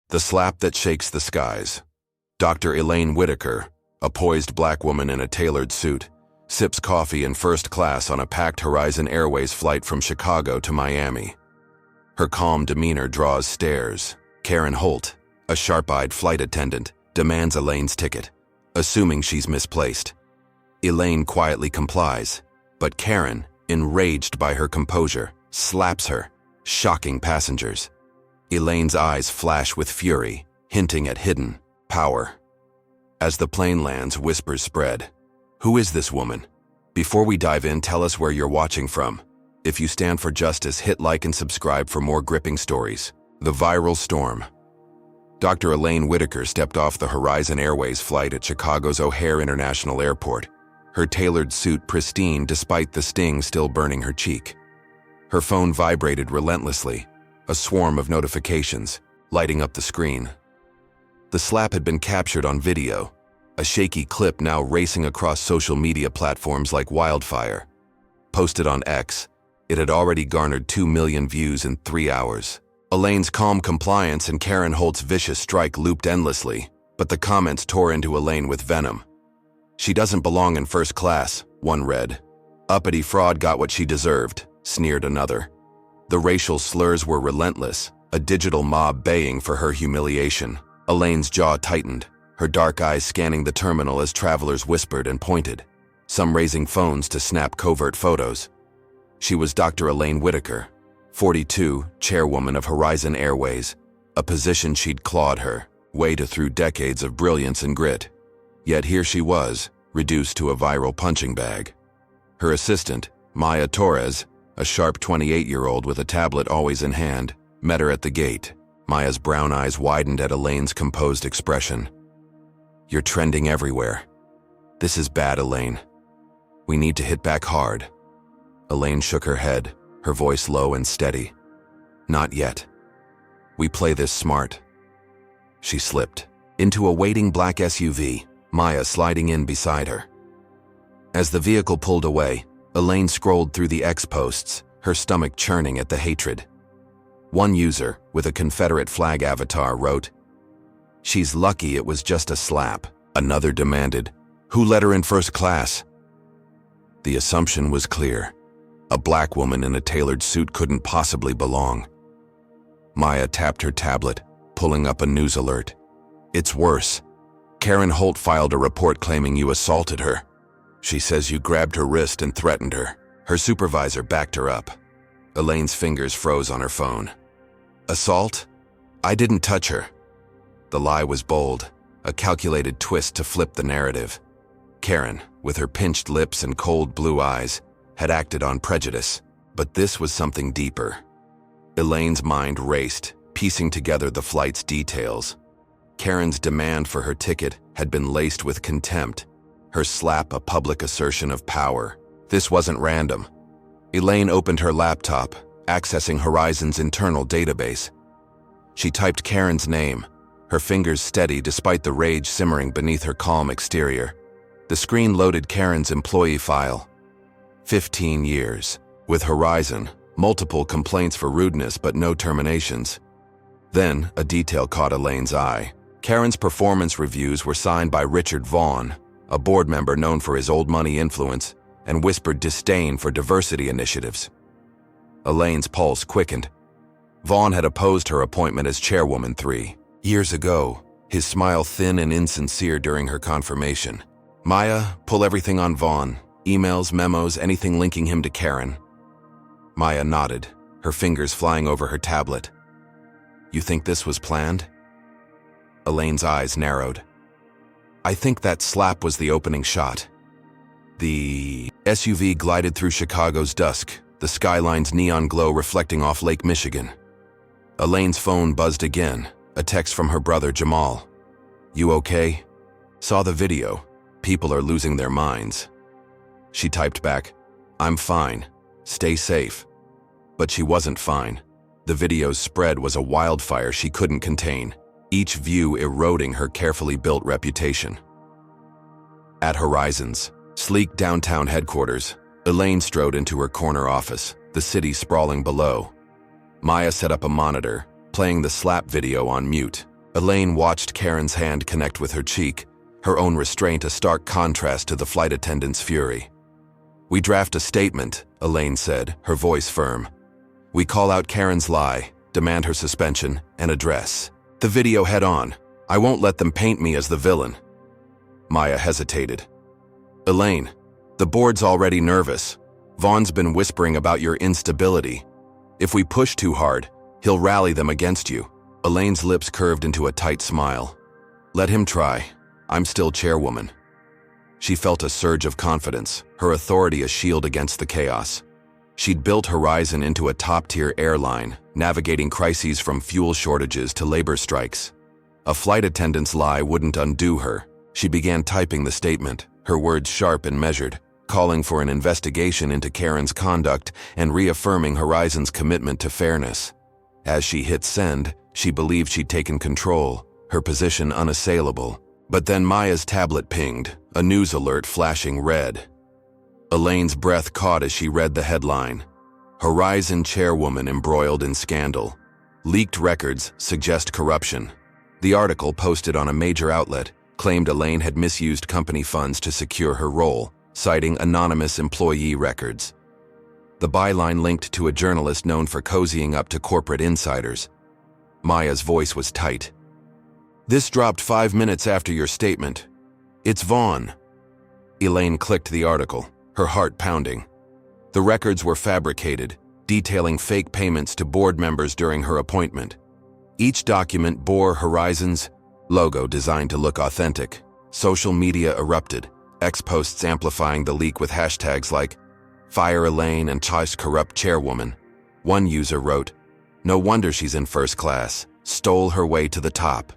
The slap that shakes the skies. Dr. Elaine Whitaker, a poised black woman in a tailored suit, sips coffee in first class on a packed Horizon Airways flight from Chicago to Miami. Her calm demeanor draws stares. Karen Holt, a sharp-eyed flight attendant, demands Elaine's ticket, assuming she's misplaced. Elaine quietly complies, but Karen, enraged by her composure, slaps her, shocking passengers. Elaine's eyes flash with fury, hinting at hidden power. As the plane lands, whispers spread. Who is this woman? Before we dive in, tell us where you're watching from. If you stand for justice, hit like and subscribe for more gripping stories. The viral storm. Dr. Elaine Whitaker stepped off the Horizon Airways flight at Chicago's O'Hare International Airport, her tailored suit pristine despite the sting still burning her cheek. Her phone vibrated relentlessly, a swarm of notifications, lighting up the screen. The slap had been captured on video, a shaky clip now racing across social media platforms like wildfire. Posted on X, it had already garnered 2 million views in 3 hours. Elaine's calm compliance and Karen Holt's vicious strike looped endlessly, but the comments tore into Elaine with venom. She doesn't belong in first class, one read. Uppity fraud got what she deserved, sneered another. The racial slurs were relentless, a digital mob baying for her humiliation. Elaine's jaw tightened, her dark eyes scanning the terminal as travelers whispered and pointed, some raising phones to snap covert photos. She was Dr. Elaine Whitaker, 42, chairwoman of Horizon Airways, a position she'd clawed her way to through decades of brilliance and grit. Yet here she was, reduced to a viral punching bag. Her assistant, Maya Torres, a sharp 28-year-old with a tablet always in hand, met her at the gate. Maya's brown eyes widened at Elaine's composed expression. You're trending everywhere. This is bad, Elaine. We need to hit back hard. Elaine shook her head, her voice low and steady. Not yet. We play this smart. She slipped into a waiting black SUV, Maya sliding in beside her. As the vehicle pulled away, Elaine scrolled through the X posts, her stomach churning at the hatred. One user, with a Confederate flag avatar, wrote, "She's lucky it was just a slap." Another demanded, "Who let her in first class?" The assumption was clear. A black woman in a tailored suit couldn't possibly belong. Maya tapped her tablet, pulling up a news alert. It's worse. Karen Holt filed a report claiming you assaulted her. She says you grabbed her wrist and threatened her. Her supervisor backed her up. Elaine's fingers froze on her phone. Assault? I didn't touch her. The lie was bold, a calculated twist to flip the narrative. Karen, with her pinched lips and cold blue eyes, had acted on prejudice, but this was something deeper. Elaine's mind raced, piecing together the flight's details. Karen's demand for her ticket had been laced with contempt, her slap a public assertion of power. This wasn't random. Elaine opened her laptop, accessing Horizon's internal database. She typed Karen's name, her fingers steady despite the rage simmering beneath her calm exterior. The screen loaded Karen's employee file. 15 years. With Horizon, multiple complaints for rudeness but no terminations. Then, a detail caught Elaine's eye. Karen's performance reviews were signed by Richard Vaughn, a board member known for his old money influence, and whispered disdain for diversity initiatives. Elaine's pulse quickened. Vaughn had opposed her appointment as Chairwoman 3 years ago, his smile thin and insincere during her confirmation. Maya, pull everything on Vaughn. Emails, memos, anything linking him to Karen. Maya nodded, her fingers flying over her tablet. You think this was planned? Elaine's eyes narrowed. I think that slap was the opening shot. The SUV glided through Chicago's dusk, the skyline's neon glow reflecting off Lake Michigan. Elaine's phone buzzed again, a text from her brother Jamal. You okay? Saw the video. People are losing their minds. She typed back, I'm fine. Stay safe. But she wasn't fine. The video's spread was a wildfire she couldn't contain, each view eroding her carefully built reputation. At Horizon's sleek downtown headquarters, Elaine strode into her corner office, the city sprawling below. Maya set up a monitor, playing the slap video on mute, Elaine watched Karen's hand connect with her cheek, her own restraint a stark contrast to the flight attendant's fury. "We draft a statement," Elaine said, her voice firm. "We call out Karen's lie, demand her suspension, and address the video head-on. I won't let them paint me as the villain." Maya hesitated. "Elaine, the board's already nervous. Vaughn's been whispering about your instability. If we push too hard, he'll rally them against you." Elaine's lips curved into a tight smile. "Let him try. I'm still chairwoman." She felt a surge of confidence, her authority a shield against the chaos. She'd built Horizon into a top-tier airline, navigating crises from fuel shortages to labor strikes. A flight attendant's lie wouldn't undo her. She began typing the statement, her words sharp and measured, calling for an investigation into Karen's conduct and reaffirming Horizon's commitment to fairness. As she hit send, she believed she'd taken control, her position unassailable. But then Maya's tablet pinged, a news alert flashing red. Elaine's breath caught as she read the headline. Horizon chairwoman embroiled in scandal. Leaked records suggest corruption. The article, posted on a major outlet, claimed Elaine had misused company funds to secure her role, citing anonymous employee records. The byline linked to a journalist known for cozying up to corporate insiders. Maya's voice was tight. "This dropped 5 minutes after your statement. It's Vaughn." Elaine clicked the article, her heart pounding. The records were fabricated, detailing fake payments to board members during her appointment. Each document bore Horizon's logo designed to look authentic. Social media erupted, ex-posts amplifying the leak with hashtags like "Fire Elaine" and "Choice Corrupt Chairwoman." One user wrote, "No wonder she's in first class, stole her way to the top."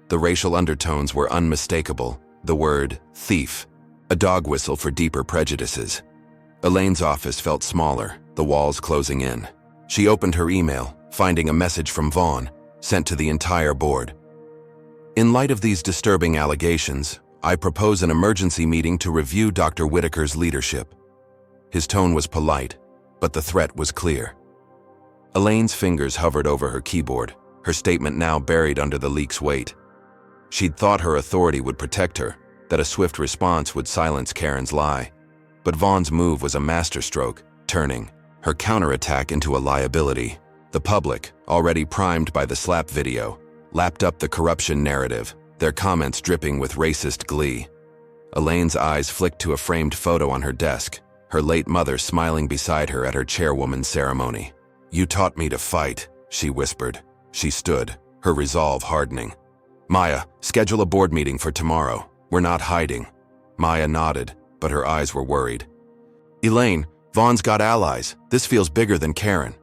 The racial undertones were unmistakable, the word thief, a dog whistle for deeper prejudices. Elaine's office felt smaller, the walls closing in. She opened her email, finding a message from Vaughn, sent to the entire board. "In light of these disturbing allegations, I propose an emergency meeting to review Dr. Whitaker's leadership." His tone was polite, but the threat was clear. Elaine's fingers hovered over her keyboard, her statement now buried under the leak's weight. She'd thought her authority would protect her, that a swift response would silence Karen's lie. But Vaughn's move was a masterstroke, turning her counterattack into a liability. The public, already primed by the slap video, lapped up the corruption narrative, their comments dripping with racist glee. Elaine's eyes flicked to a framed photo on her desk, her late mother smiling beside her at her chairwoman's ceremony. "You taught me to fight," she whispered. She stood, her resolve hardening. "Maya, schedule a board meeting for tomorrow. We're not hiding." Maya nodded, but her eyes were worried. "Elaine, Vaughn's got allies. This feels bigger than Karen."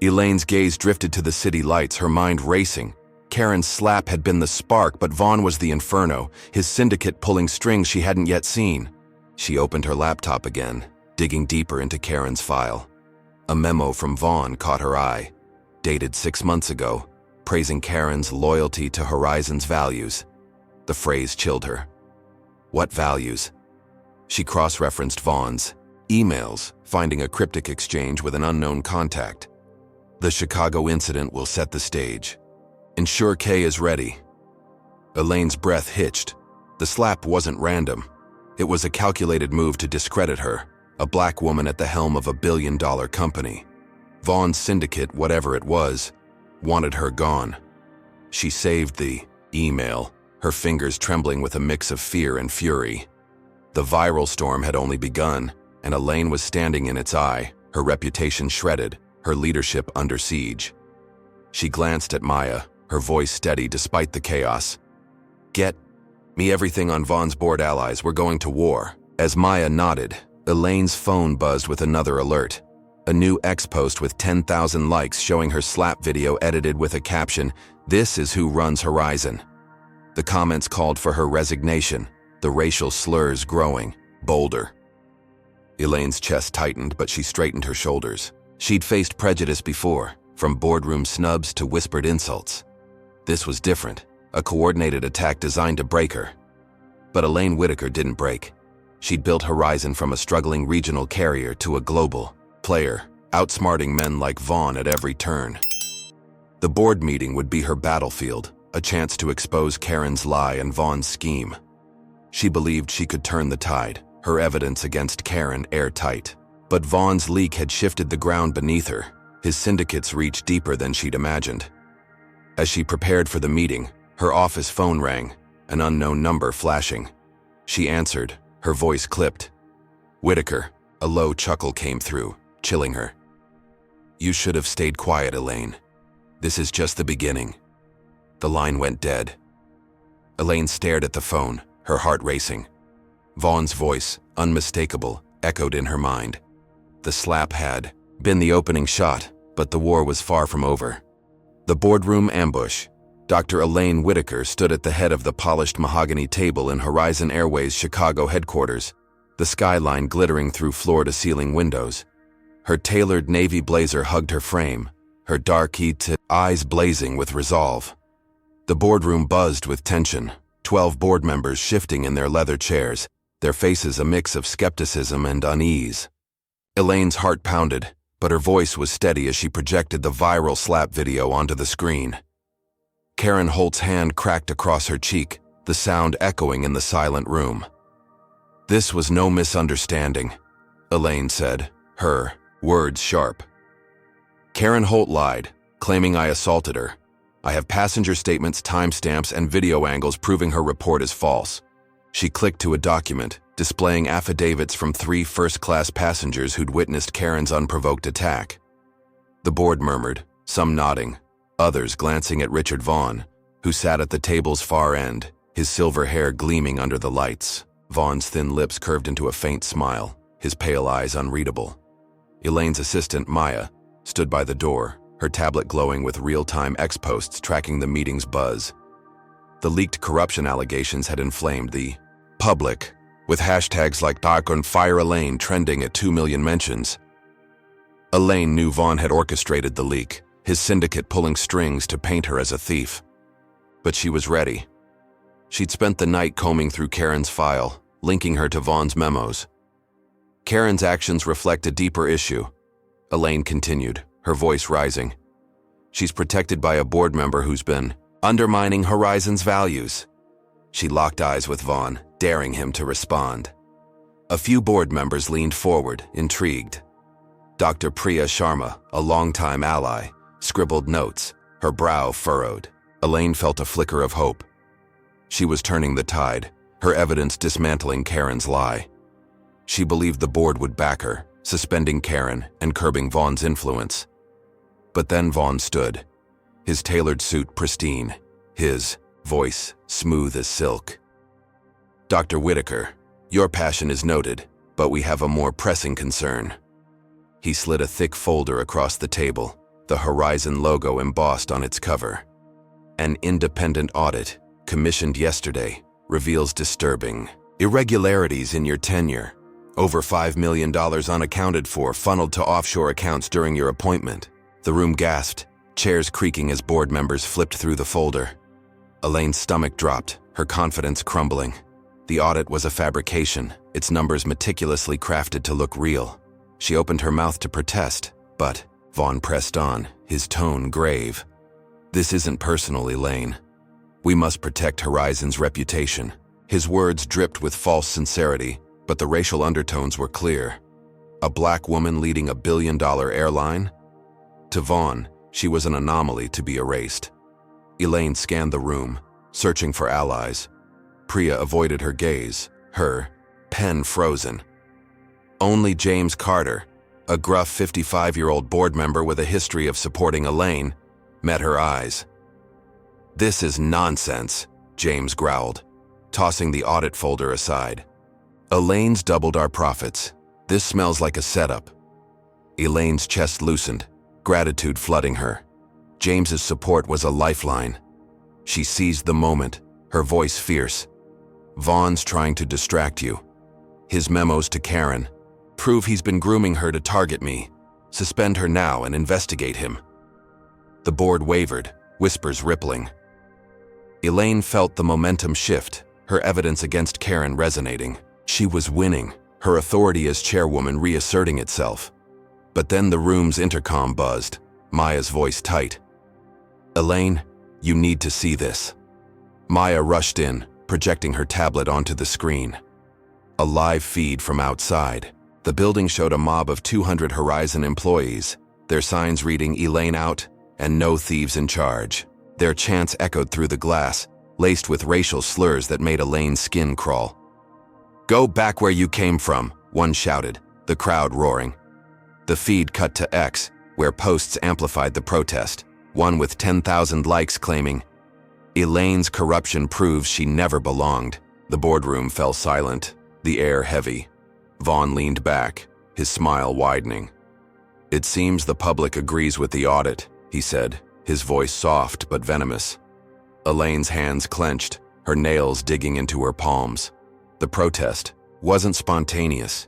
Elaine's gaze drifted to the city lights, her mind racing. Karen's slap had been the spark, but Vaughn was the inferno, his syndicate pulling strings she hadn't yet seen. She opened her laptop again, digging deeper into Karen's file. A memo from Vaughn caught her eye, dated 6 months ago, praising Karen's loyalty to Horizon's values. The phrase chilled her. What values? She cross-referenced Vaughn's emails, finding a cryptic exchange with an unknown contact. "The Chicago incident will set the stage. Ensure K is ready." Elaine's breath hitched. The slap wasn't random. It was a calculated move to discredit her, a black woman at the helm of a billion-dollar company. Vaughn's syndicate, whatever it was, wanted her gone. She saved the email, her fingers trembling with a mix of fear and fury. The viral storm had only begun, and Elaine was standing in its eye, her reputation shredded, her leadership under siege. She glanced at Maya, her voice steady despite the chaos. "Get me everything on Vaughn's board allies. We're going to war." As Maya nodded, Elaine's phone buzzed with another alert. A new X-post with 10,000 likes showing her slap video edited with a caption, "This is who runs Horizon." The comments called for her resignation, the racial slurs growing, bolder. Elaine's chest tightened, but she straightened her shoulders. She'd faced prejudice before, from boardroom snubs to whispered insults. This was different, a coordinated attack designed to break her. But Elaine Whitaker didn't break. She'd built Horizon from a struggling regional carrier to a global player, outsmarting men like Vaughn at every turn. The board meeting would be her battlefield, a chance to expose Karen's lie and Vaughn's scheme. She believed she could turn the tide, her evidence against Karen airtight. But Vaughn's leak had shifted the ground beneath her. His syndicates reached deeper than she'd imagined. As she prepared for the meeting, her office phone rang, an unknown number flashing. She answered, her voice clipped. Whitaker. A low chuckle came through, chilling her. You should have stayed quiet, Elaine. This is just the beginning. The line went dead. Elaine stared at the phone, her heart racing. Vaughn's voice, unmistakable, echoed in her mind. The slap had been the opening shot, but the war was far from over. The boardroom ambush. Dr. Elaine Whitaker stood at the head of the polished mahogany table in Horizon Airways' Chicago headquarters, the skyline glittering through floor-to-ceiling windows. Her tailored navy blazer hugged her frame, her dark eyes blazing with resolve. The boardroom buzzed with tension, 12 board members shifting in their leather chairs, their faces a mix of skepticism and unease. Elaine's heart pounded, but her voice was steady as she projected the viral slap video onto the screen. Karen Holt's hand cracked across her cheek, the sound echoing in the silent room. This was no misunderstanding, Elaine said, her words sharp. Karen Holt lied, claiming I assaulted her. I have passenger statements, timestamps, and video angles proving her report is false. She clicked to a document, displaying affidavits from 3 first-class passengers who'd witnessed Karen's unprovoked attack. The board murmured, some nodding, others glancing at Richard Vaughn, who sat at the table's far end, his silver hair gleaming under the lights. Vaughn's thin lips curved into a faint smile, his pale eyes unreadable. Elaine's assistant, Maya, stood by the door, her tablet glowing with real-time X-posts tracking the meeting's buzz. The leaked corruption allegations had inflamed the public, with hashtags like Dark on Fire Elaine trending at 2 million mentions. Elaine knew Vaughn had orchestrated the leak, his syndicate pulling strings to paint her as a thief. But she was ready. She'd spent the night combing through Karen's file, linking her to Vaughn's memos. Karen's actions reflect a deeper issue, Elaine continued, her voice rising. She's protected by a board member who's been undermining Horizon's values. She locked eyes with Vaughn, daring him to respond. A few board members leaned forward, intrigued. Dr. Priya Sharma, a longtime ally, scribbled notes, her brow furrowed. Elaine felt a flicker of hope. She was turning the tide, her evidence dismantling Karen's lie. She believed the board would back her, suspending Karen and curbing Vaughn's influence. But then Vaughn stood, his tailored suit pristine, his voice smooth as silk. Dr. Whitaker, your passion is noted, but we have a more pressing concern. He slid a thick folder across the table, the Horizon logo embossed on its cover. An independent audit, commissioned yesterday, reveals disturbing irregularities in your tenure. Over $5 million unaccounted for funneled to offshore accounts during your appointment. The room gasped, chairs creaking as board members flipped through the folder. Elaine's stomach dropped, her confidence crumbling. The audit was a fabrication, its numbers meticulously crafted to look real. She opened her mouth to protest, but Vaughn pressed on, his tone grave. This isn't personal, Elaine. We must protect Horizon's reputation. His words dripped with false sincerity, but the racial undertones were clear. A black woman leading a billion-dollar airline? To Vaughn, she was an anomaly to be erased. Elaine scanned the room, searching for allies. Priya avoided her gaze, her pen frozen. Only James Carter, a gruff 55-year-old board member with a history of supporting Elaine, met her eyes. This is nonsense, James growled, tossing the audit folder aside. Elaine's doubled our profits. This smells like a setup. Elaine's chest loosened, gratitude flooding her. James's support was a lifeline. She seized the moment, her voice fierce. Vaughn's trying to distract you. His memos to Karen prove he's been grooming her to target me. Suspend her now and investigate him. The board wavered, whispers rippling. Elaine felt the momentum shift, her evidence against Karen resonating. She was winning, her authority as chairwoman reasserting itself. But then the room's intercom buzzed, Maya's voice tight. "Elaine, you need to see this." Maya rushed in, projecting her tablet onto the screen. A live feed from outside. The building showed a mob of 200 Horizon employees, their signs reading "Elaine out" and "No thieves in charge." Their chants echoed through the glass, laced with racial slurs that made Elaine's skin crawl. "Go back where you came from," one shouted, the crowd roaring. The feed cut to X, where posts amplified the protest, one with 10,000 likes claiming, "Elaine's corruption proves she never belonged." The boardroom fell silent, the air heavy. Vaughn leaned back, his smile widening. "It seems the public agrees with the audit," he said, his voice soft but venomous. Elaine's hands clenched, her nails digging into her palms. The protest wasn't spontaneous.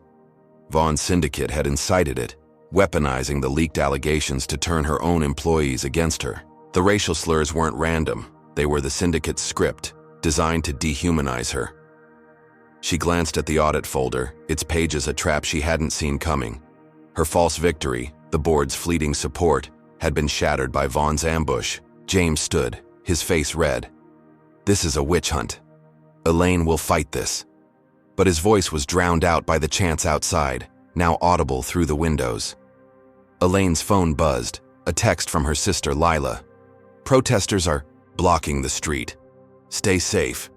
Vaughn's syndicate had incited it, weaponizing the leaked allegations to turn her own employees against her. The racial slurs weren't random. They were the syndicate's script, designed to dehumanize her. She glanced at the audit folder, its pages a trap she hadn't seen coming. Her false victory, the board's fleeting support, had been shattered by Vaughn's ambush. James stood, his face red. "This is a witch hunt. Elaine will fight this." But his voice was drowned out by the chants outside, now audible through the windows. Elaine's phone buzzed, a text from her sister Lila. "Protesters are blocking the street. Stay safe."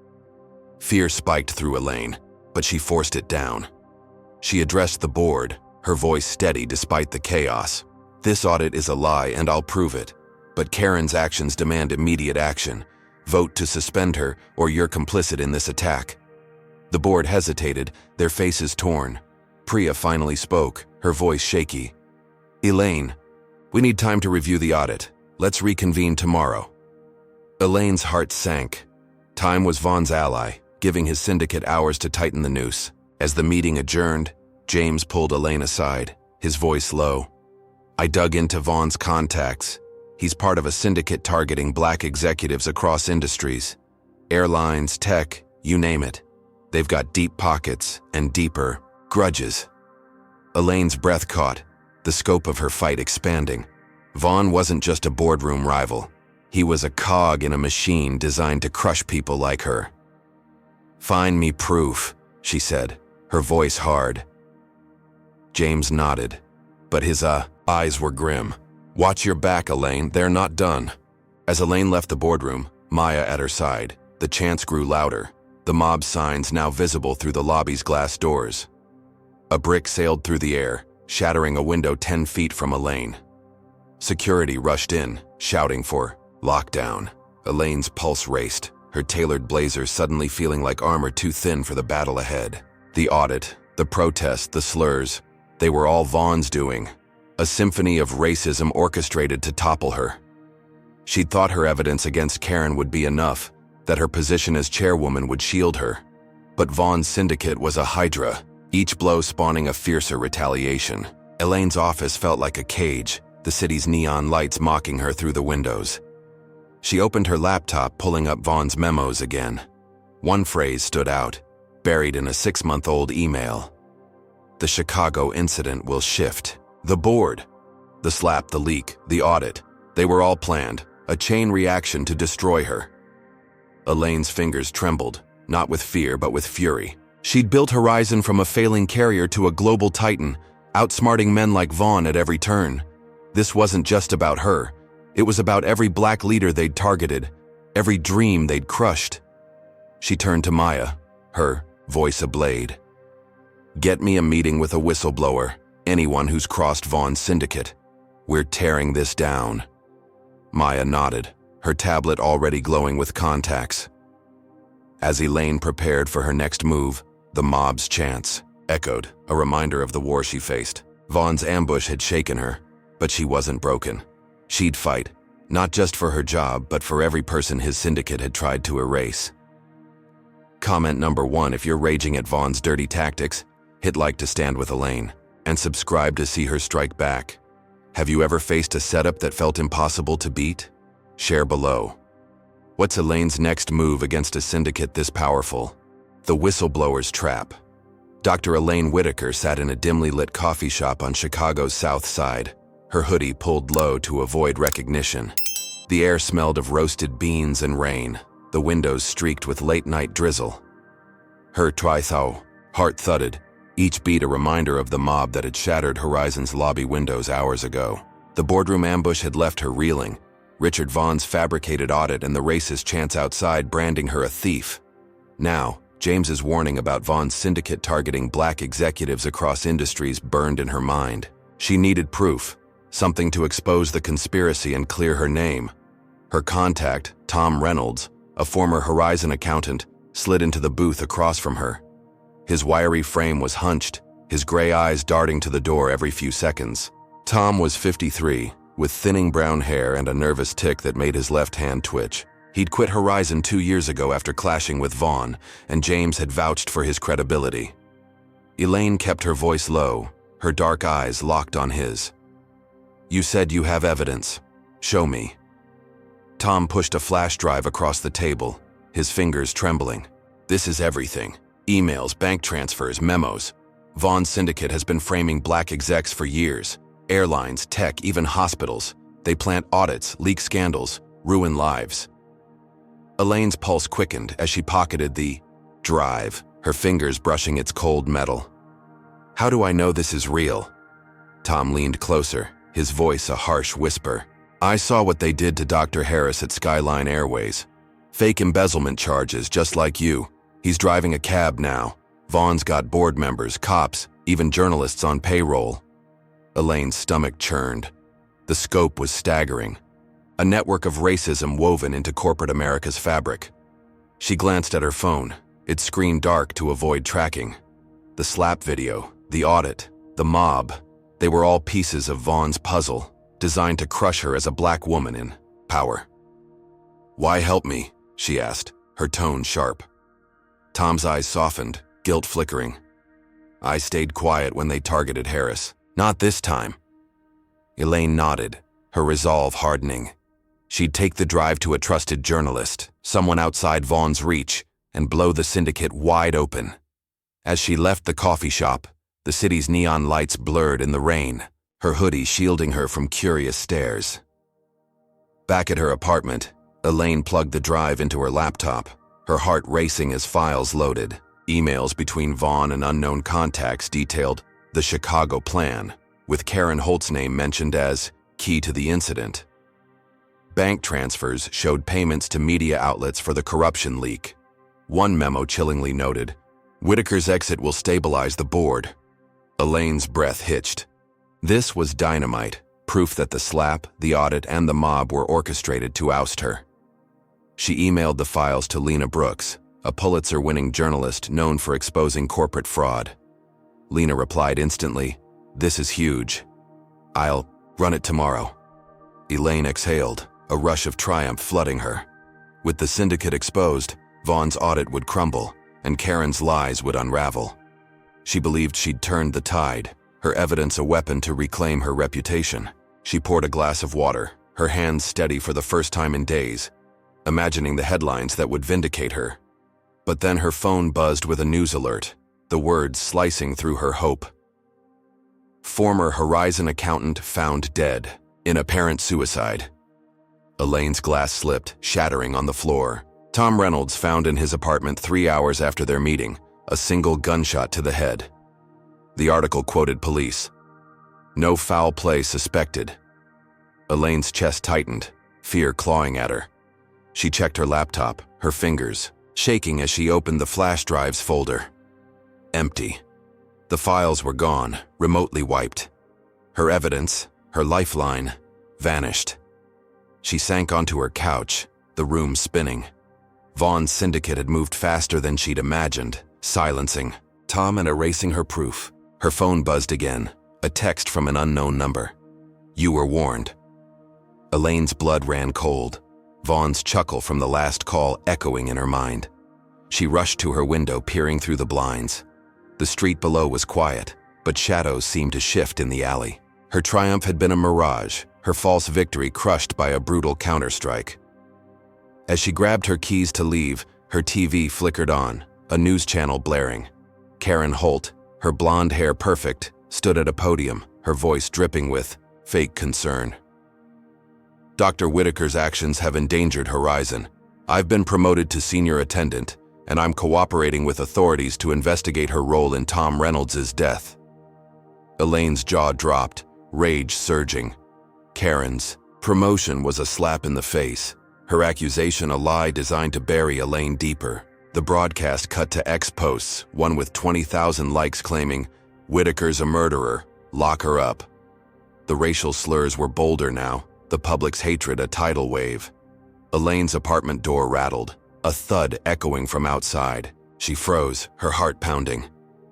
Fear spiked through Elaine, but she forced it down. She addressed the board, her voice steady despite the chaos. "This audit is a lie and I'll prove it. But Karen's actions demand immediate action. Vote to suspend her or you're complicit in this attack." The board hesitated, their faces torn. Priya finally spoke, her voice shaky. "Elaine, we need time to review the audit. Let's reconvene tomorrow." Elaine's heart sank. Time was Vaughn's ally, giving his syndicate hours to tighten the noose. As the meeting adjourned, James pulled Elaine aside, his voice low. "I dug into Vaughn's contacts. He's part of a syndicate targeting black executives across industries. Airlines, tech, you name it. They've got deep pockets and deeper grudges." Elaine's breath caught, the scope of her fight expanding. Vaughn wasn't just a boardroom rival. He was a cog in a machine designed to crush people like her. "Find me proof," she said, her voice hard. James nodded, but his eyes were grim. "Watch your back, Elaine, they're not done." As Elaine left the boardroom, Maya at her side, the chants grew louder, the mob signs now visible through the lobby's glass doors. A brick sailed through the air, shattering a window 10 feet from Elaine. Security rushed in, shouting for lockdown. Elaine's pulse raced, her tailored blazer suddenly feeling like armor too thin for the battle ahead. The audit, the protest, the slurs, they were all Vaughn's doing. A symphony of racism orchestrated to topple her. She'd thought her evidence against Karen would be enough, that her position as chairwoman would shield her. But Vaughn's syndicate was a hydra, each blow spawning a fiercer retaliation. Elaine's office felt like a cage, the city's neon lights mocking her through the windows. She opened her laptop, pulling up Vaughn's memos again. One phrase stood out, buried in a 6-month-old email. "The Chicago incident will shift. The board, the slap, the leak, the audit, they were all planned, a chain reaction to destroy her." Elaine's fingers trembled, not with fear but with fury. She'd built Horizon from a failing carrier to a global titan, outsmarting men like Vaughn at every turn. This wasn't just about her. It was about every black leader they'd targeted, every dream they'd crushed. She turned to Maya, her voice ablade. "Get me a meeting with a whistleblower, anyone who's crossed Vaughn's syndicate. We're tearing this down." Maya nodded, her tablet already glowing with contacts. As Elaine prepared for her next move, the mob's chants echoed, a reminder of the war she faced. Vaughn's ambush had shaken her, but she wasn't broken. She'd fight, not just for her job, but for every person his syndicate had tried to erase. Comment number 1: if you're raging at Vaughn's dirty tactics, hit like to stand with Elaine, and subscribe to see her strike back. Have you ever faced a setup that felt impossible to beat? Share below. What's Elaine's next move against a syndicate this powerful? The whistleblower's trap. Dr. Elaine Whitaker sat in a dimly lit coffee shop on Chicago's South Side, her hoodie pulled low to avoid recognition. The air smelled of roasted beans and rain, the windows streaked with late-night drizzle. Her trithou, heart thudded, each beat a reminder of the mob that had shattered Horizon's lobby windows hours ago. The boardroom ambush had left her reeling, Richard Vaughn's fabricated audit and the racist chants outside branding her a thief. Now, James's warning about Vaughn's syndicate targeting black executives across industries burned in her mind. She needed proof, something to expose the conspiracy and clear her name. Her contact, Tom Reynolds, a former Horizon accountant, slid into the booth across from her. His wiry frame was hunched, his gray eyes darting to the door every few seconds. Tom was 53, with thinning brown hair and a nervous tic that made his left hand twitch. He'd quit Horizon 2 years ago after clashing with Vaughn, and James had vouched for his credibility. Elaine kept her voice low, her dark eyes locked on his. "You said you have evidence. Show me." Tom pushed a flash drive across the table, his fingers trembling. "This is everything. Emails, bank transfers, memos. Vaughn's syndicate has been framing black execs for years. Airlines, tech, even hospitals. They plant audits, leak scandals, ruin lives." Elaine's pulse quickened as she pocketed the drive, her fingers brushing its cold metal. "How do I know this is real?" Tom leaned closer, his voice a harsh whisper. "I saw what they did to Dr. Harris at Skyline Airways. Fake embezzlement charges, just like you. He's driving a cab now. Vaughn's got board members, cops, even journalists on payroll." Elaine's stomach churned. The scope was staggering. A network of racism woven into corporate America's fabric. She glanced at her phone, its screen dark to avoid tracking. The slap video, the audit, the mob, they were all pieces of Vaughn's puzzle, designed to crush her as a black woman in power. "Why help me?" she asked, her tone sharp. Tom's eyes softened, guilt flickering. "I stayed quiet when they targeted Harris. Not this time." Elaine nodded, her resolve hardening. She'd take the drive to a trusted journalist, someone outside Vaughn's reach, and blow the syndicate wide open. As she left the coffee shop, the city's neon lights blurred in the rain, her hoodie shielding her from curious stares. Back at her apartment, Elaine plugged the drive into her laptop, her heart racing as files loaded. Emails between Vaughn and unknown contacts detailed the Chicago plan, with Karen Holt's name mentioned as key to the incident. Bank transfers showed payments to media outlets for the corruption leak. One memo chillingly noted, "Whitaker's exit will stabilize the board." Elaine's breath hitched. This was dynamite, proof that the slap, the audit, and the mob were orchestrated to oust her. She emailed the files to Lena Brooks, a Pulitzer-winning journalist known for exposing corporate fraud. Lena replied instantly, "This is huge. I'll run it tomorrow." Elaine exhaled, a rush of triumph flooding her. With the syndicate exposed, Vaughn's audit would crumble, and Karen's lies would unravel. She believed she'd turned the tide, her evidence a weapon to reclaim her reputation. She poured a glass of water, her hands steady for the first time in days, imagining the headlines that would vindicate her. But then her phone buzzed with a news alert, the words slicing through her hope. "Former Horizon accountant found dead in apparent suicide." Elaine's glass slipped, shattering on the floor. Tom Reynolds found in his apartment 3 hours after their meeting, a single gunshot to the head. The article quoted police. "No foul play suspected." Elaine's chest tightened, fear clawing at her. She checked her laptop, her fingers shaking as she opened the flash drive's folder. Empty. The files were gone, remotely wiped. Her evidence, her lifeline, vanished. She sank onto her couch, the room spinning. Vaughn's syndicate had moved faster than she'd imagined, silencing Tom and erasing her proof. Her phone buzzed again, a text from an unknown number. "You were warned." Elaine's blood ran cold, Vaughn's chuckle from the last call echoing in her mind. She rushed to her window, peering through the blinds. The street below was quiet, but shadows seemed to shift in the alley. Her triumph had been a mirage, her false victory crushed by a brutal counterstrike. As she grabbed her keys to leave, her TV flickered on, a news channel blaring. Karen Holt, her blonde hair perfect, stood at a podium, her voice dripping with fake concern. Dr. Whitaker's actions have endangered Horizon. I've been promoted to senior attendant, and I'm cooperating with authorities to investigate her role in Tom Reynolds' death." Elaine's jaw dropped, rage surging. Karen's promotion was a slap in the face, her accusation a lie designed to bury Elaine deeper. The broadcast cut to X posts, one with 20,000 likes claiming, "Whitaker's a murderer, lock her up." The racial slurs were bolder now, the public's hatred a tidal wave. Elaine's apartment door rattled, a thud echoing from outside. She froze, her heart pounding.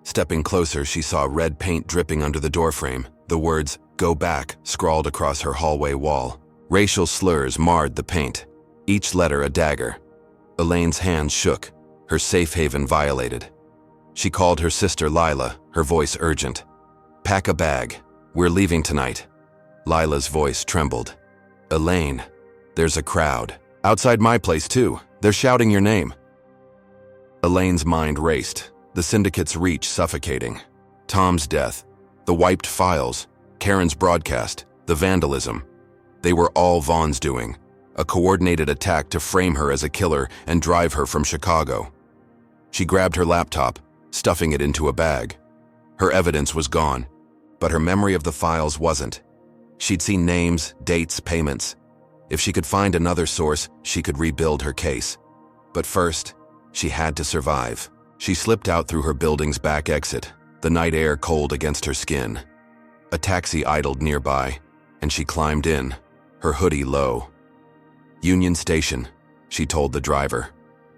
Stepping closer, she saw red paint dripping under the doorframe, the words, "Go back," scrawled across her hallway wall. Racial slurs marred the paint, each letter a dagger. Elaine's hands shook, her safe haven violated. She called her sister Lila, her voice urgent. "Pack a bag. We're leaving tonight." Lila's voice trembled. "Elaine, there's a crowd. Outside my place too. They're shouting your name." Elaine's mind raced, the syndicate's reach suffocating. Tom's death, the wiped files, Karen's broadcast, the vandalism. They were all Vaughn's doing, a coordinated attack to frame her as a killer and drive her from Chicago. She grabbed her laptop, stuffing it into a bag. Her evidence was gone, but her memory of the files wasn't. She'd seen names, dates, payments. If she could find another source, she could rebuild her case. But first, she had to survive. She slipped out through her building's back exit, the night air cold against her skin. A taxi idled nearby, and she climbed in, her hoodie low. "Union Station," she told the driver,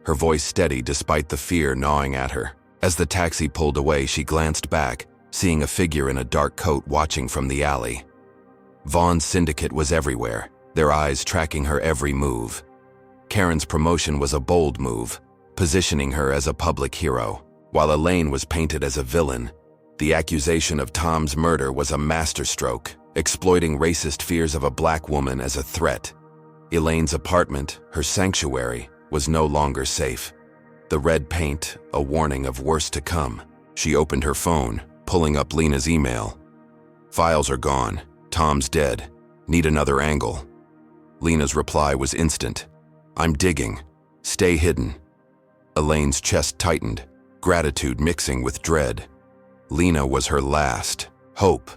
her voice steady despite the fear gnawing at her. As the taxi pulled away, she glanced back, seeing a figure in a dark coat watching from the alley. Vaughn's syndicate was everywhere, their eyes tracking her every move. Karen's promotion was a bold move, positioning her as a public hero, while Elaine was painted as a villain. The accusation of Tom's murder was a masterstroke, exploiting racist fears of a black woman as a threat. Elaine's apartment, her sanctuary, was no longer safe. The red paint, a warning of worse to come. She opened her phone, pulling up Lena's email. "Files are gone. Tom's dead. Need another angle." Lena's reply was instant. "I'm digging. Stay hidden." Elaine's chest tightened, gratitude mixing with dread. Lena was her last hope.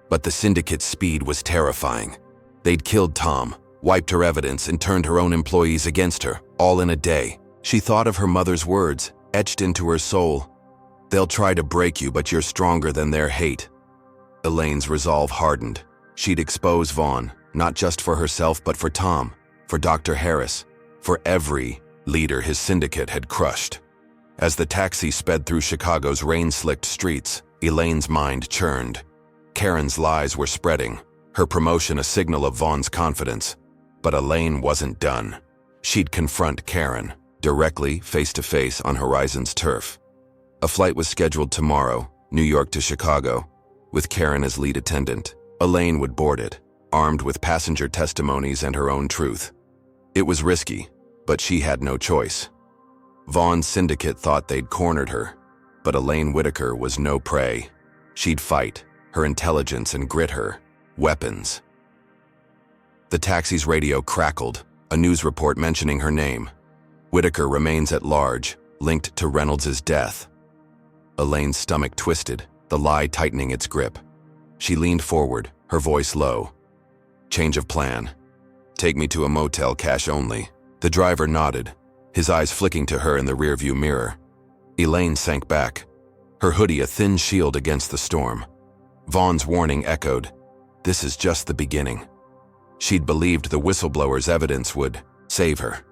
But the syndicate's speed was terrifying. They'd killed Tom, wiped her evidence, and turned her own employees against her, all in a day. She thought of her mother's words, etched into her soul. "They'll try to break you, but you're stronger than their hate." Elaine's resolve hardened. She'd expose Vaughn, not just for herself but for Tom, for Dr. Harris, for every leader his syndicate had crushed. As the taxi sped through Chicago's rain-slicked streets, Elaine's mind churned. Karen's lies were spreading, her promotion a signal of Vaughn's confidence. But Elaine wasn't done. She'd confront Karen, directly, face-to-face on Horizon's turf. A flight was scheduled tomorrow, New York to Chicago, with Karen as lead attendant. Elaine would board it, armed with passenger testimonies and her own truth. It was risky, but she had no choice. Vaughn's syndicate thought they'd cornered her, but Elaine Whitaker was no prey. She'd fight, her intelligence and grit her weapons. The taxi's radio crackled, a news report mentioning her name. Whitaker remains at large, linked to Reynolds' death. Elaine's stomach twisted, the lie tightening its grip. She leaned forward, her voice low. "Change of plan. Take me to a motel, cash only." The driver nodded, his eyes flicking to her in the rearview mirror. Elaine sank back, her hoodie a thin shield against the storm. Vaughn's warning echoed. This is just the beginning. She'd believed the whistleblower's evidence would save her,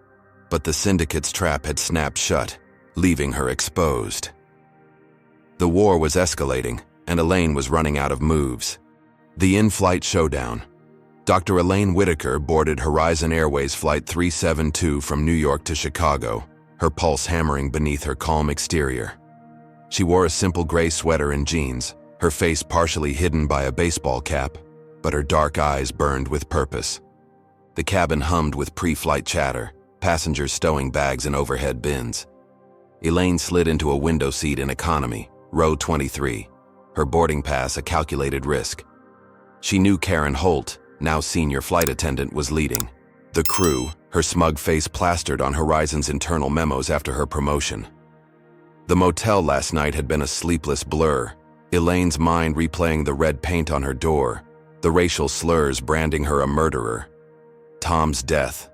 but the syndicate's trap had snapped shut, leaving her exposed. The war was escalating, and Elaine was running out of moves. The in-flight showdown. Dr. Elaine Whitaker boarded Horizon Airways Flight 372 from New York to Chicago, her pulse hammering beneath her calm exterior. She wore a simple gray sweater and jeans, her face partially hidden by a baseball cap, but her dark eyes burned with purpose. The cabin hummed with pre-flight chatter, passengers stowing bags in overhead bins. Elaine slid into a window seat in economy, row 23, her boarding pass a calculated risk. She knew Karen Holt, now senior flight attendant, was leading. The crew, her smug face plastered on Horizon's internal memos after her promotion. The motel last night had been a sleepless blur, Elaine's mind replaying the red paint on her door, the racial slurs branding her a murderer. Tom's death.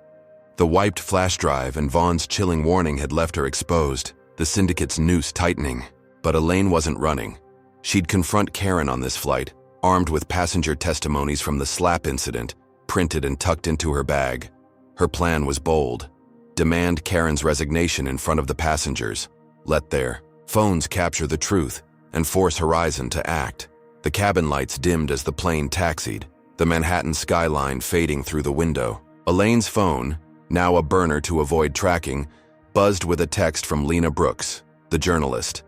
The wiped flash drive and Vaughn's chilling warning had left her exposed, the syndicate's noose tightening. But Elaine wasn't running. She'd confront Karen on this flight, armed with passenger testimonies from the slap incident, printed and tucked into her bag. Her plan was bold. Demand Karen's resignation in front of the passengers. Let their phones capture the truth and force Horizon to act. The cabin lights dimmed as the plane taxied, the Manhattan skyline fading through the window. Elaine's phone, now a burner to avoid tracking, buzzed with a text from Lena Brooks, the journalist.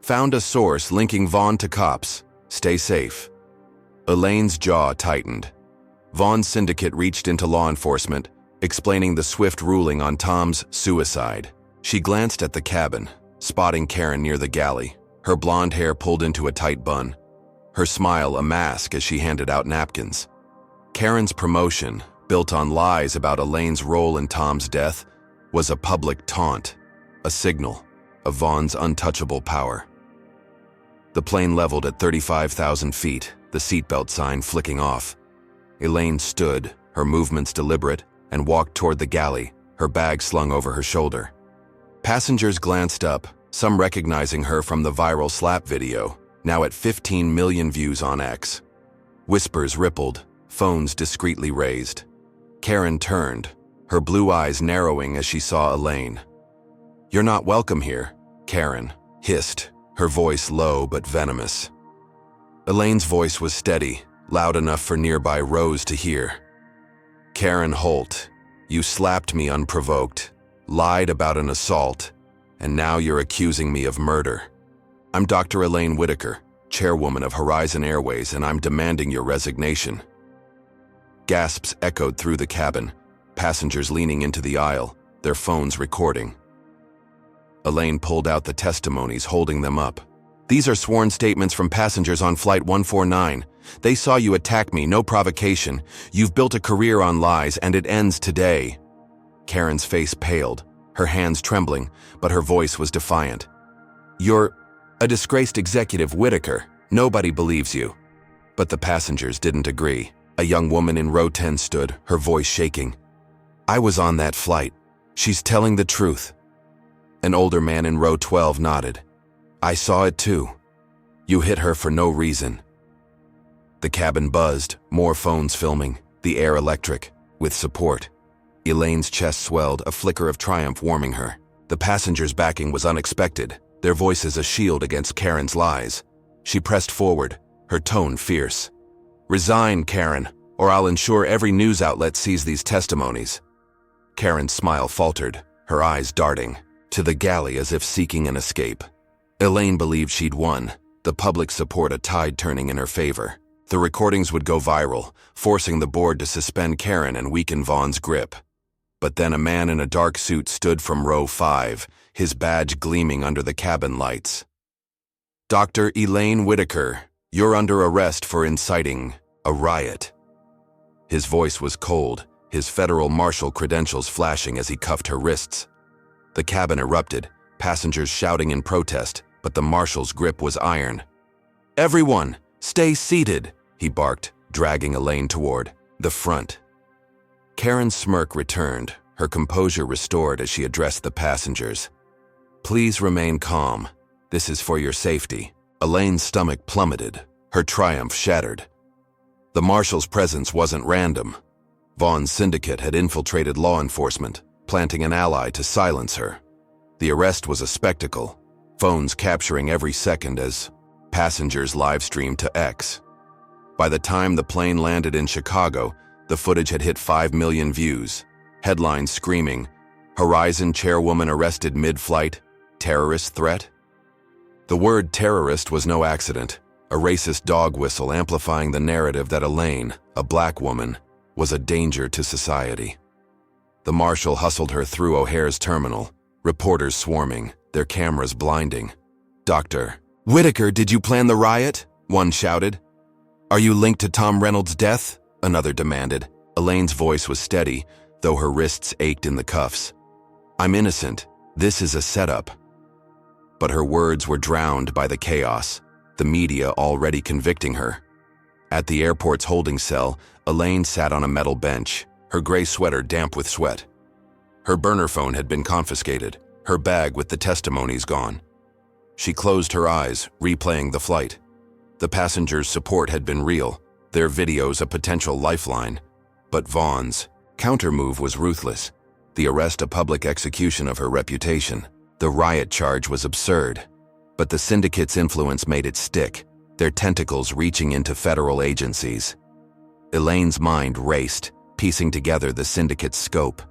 Found a source linking Vaughn to cops. Stay safe. Elaine's jaw tightened. Vaughn's syndicate reached into law enforcement, explaining the swift ruling on Tom's suicide. She glanced at the cabin, spotting Karen near the galley, her blonde hair pulled into a tight bun, her smile a mask as she handed out napkins. Karen's promotion, built on lies about Elaine's role in Tom's death, was a public taunt, a signal of Vaughn's untouchable power. The plane leveled at 35,000 feet, the seatbelt sign flicking off. Elaine stood, her movements deliberate, and walked toward the galley, her bag slung over her shoulder. Passengers glanced up, some recognizing her from the viral slap video, now at 15 million views on X. Whispers rippled, phones discreetly raised. Karen turned, her blue eyes narrowing as she saw Elaine. "You're not welcome here," Karen hissed, her voice low but venomous. Elaine's voice was steady, loud enough for nearby Rose to hear. "Karen Holt, you slapped me unprovoked, lied about an assault, and now you're accusing me of murder. I'm Dr. Elaine Whitaker, Chairwoman of Horizon Airways, and I'm demanding your resignation." Gasps echoed through the cabin, passengers leaning into the aisle, their phones recording. Elaine pulled out the testimonies, holding them up. "These are sworn statements from passengers on Flight 149. They saw you attack me, no provocation. You've built a career on lies, and it ends today." Karen's face paled, her hands trembling, but her voice was defiant. "You're a disgraced executive, Whitaker. Nobody believes you." But the passengers didn't agree. A young woman in row 10 stood, her voice shaking. "I was on that flight. She's telling the truth." An older man in row 12 nodded. "I saw it too. You hit her for no reason." The cabin buzzed, more phones filming, the air electric, with support. Elaine's chest swelled, a flicker of triumph warming her. The passengers' backing was unexpected, their voices a shield against Karen's lies. She pressed forward, her tone fierce. "Resign, Karen, or I'll ensure every news outlet sees these testimonies." Karen's smile faltered, her eyes darting to the galley as if seeking an escape. Elaine believed she'd won, the public support a tide turning in her favor. The recordings would go viral, forcing the board to suspend Karen and weaken Vaughn's grip. But then a man in a dark suit stood from row 5, his badge gleaming under the cabin lights. "Dr. Elaine Whitaker, you're under arrest for inciting a riot." His voice was cold, his federal marshal credentials flashing as he cuffed her wrists. The cabin erupted, passengers shouting in protest, but the marshal's grip was iron. "Everyone, stay seated," he barked, dragging Elaine toward the front. Karen's smirk returned, her composure restored as she addressed the passengers. "Please remain calm. This is for your safety." Elaine's stomach plummeted, her triumph shattered. The marshal's presence wasn't random. Vaughn's syndicate had infiltrated law enforcement, planting an ally to silence her. The arrest was a spectacle, phones capturing every second as passengers live-streamed to X. By the time the plane landed in Chicago, the footage had hit 5 million views, headlines screaming, "Horizon Chairwoman arrested mid-flight, terrorist threat?" The word terrorist was no accident, a racist dog whistle amplifying the narrative that Elaine, a black woman, was a danger to society. The marshal hustled her through O'Hare's terminal, reporters swarming, their cameras blinding. "Dr. Whitaker, did you plan the riot?" one shouted. "Are you linked to Tom Reynolds' death?" another demanded. Elaine's voice was steady, though her wrists ached in the cuffs. "I'm innocent. This is a setup." But her words were drowned by the chaos, the media already convicting her. At the airport's holding cell, Elaine sat on a metal bench, her gray sweater damp with sweat. Her burner phone had been confiscated, her bag with the testimonies gone. She closed her eyes, replaying the flight. The passengers' support had been real, their videos a potential lifeline. But Vaughn's countermove was ruthless. The arrest a public execution of her reputation. The riot charge was absurd. But the syndicate's influence made it stick, their tentacles reaching into federal agencies. Elaine's mind raced, piecing together the syndicate's scope.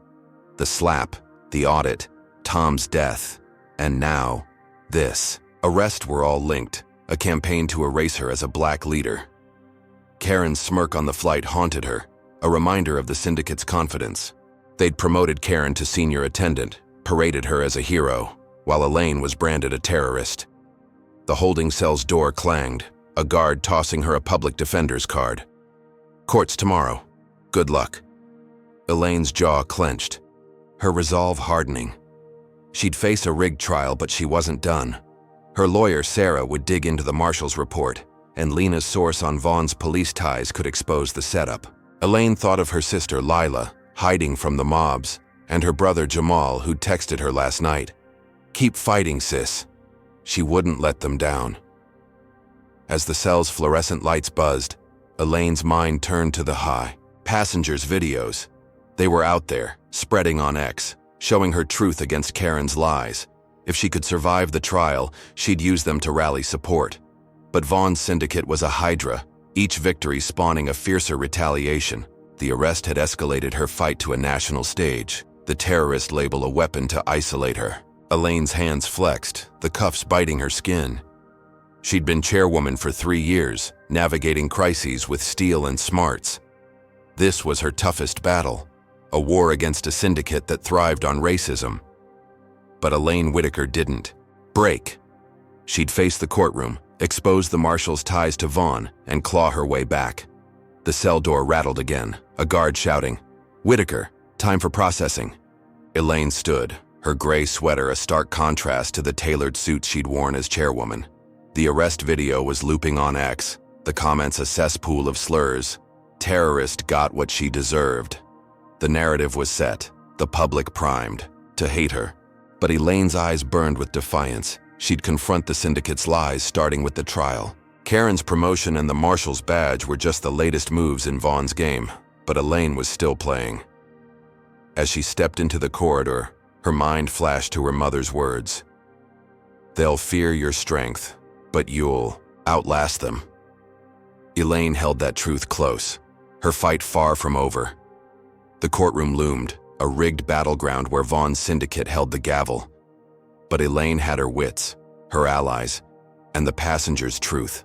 The slap, the audit, Tom's death, and now, this. Arrests were all linked, a campaign to erase her as a black leader. Karen's smirk on the flight haunted her, a reminder of the syndicate's confidence. They'd promoted Karen to senior attendant, paraded her as a hero, while Elaine was branded a terrorist. The holding cell's door clanged, a guard tossing her a public defender's card. "Court's tomorrow. Good luck." Elaine's jaw clenched, her resolve hardening. She'd face a rigged trial, but she wasn't done. Her lawyer, Sarah, would dig into the marshal's report, and Lena's source on Vaughn's police ties could expose the setup. Elaine thought of her sister, Lila, hiding from the mobs, and her brother, Jamal, who'd texted her last night. "Keep fighting, sis." She wouldn't let them down. As the cell's fluorescent lights buzzed, Elaine's mind turned to the passengers' videos. They were out there, spreading on X, showing her truth against Karen's lies. If she could survive the trial, she'd use them to rally support. But Vaughn's syndicate was a hydra, each victory spawning a fiercer retaliation. The arrest had escalated her fight to a national stage, the terrorist label a weapon to isolate her. Elaine's hands flexed, the cuffs biting her skin. She'd been chairwoman for 3 years, navigating crises with steel and smarts. This was her toughest battle, a war against a syndicate that thrived on racism. But Elaine Whitaker didn't break. She'd face the courtroom, expose the marshal's ties to Vaughn, and claw her way back. The cell door rattled again, a guard shouting, "Whitaker, time for processing." Elaine stood, her gray sweater a stark contrast to the tailored suit she'd worn as chairwoman. The arrest video was looping on X, the comments a cesspool of slurs. Terrorist got what she deserved. The narrative was set, the public primed, to hate her. But Elaine's eyes burned with defiance. She'd confront the syndicate's lies, starting with the trial. Karen's promotion and the marshal's badge were just the latest moves in Vaughn's game, but Elaine was still playing. As she stepped into the corridor, her mind flashed to her mother's words. "They'll fear your strength, but you'll outlast them." Elaine held that truth close, her fight far from over. The courtroom loomed, a rigged battleground where Vaughn's syndicate held the gavel. But Elaine had her wits, her allies, and the passengers' truth.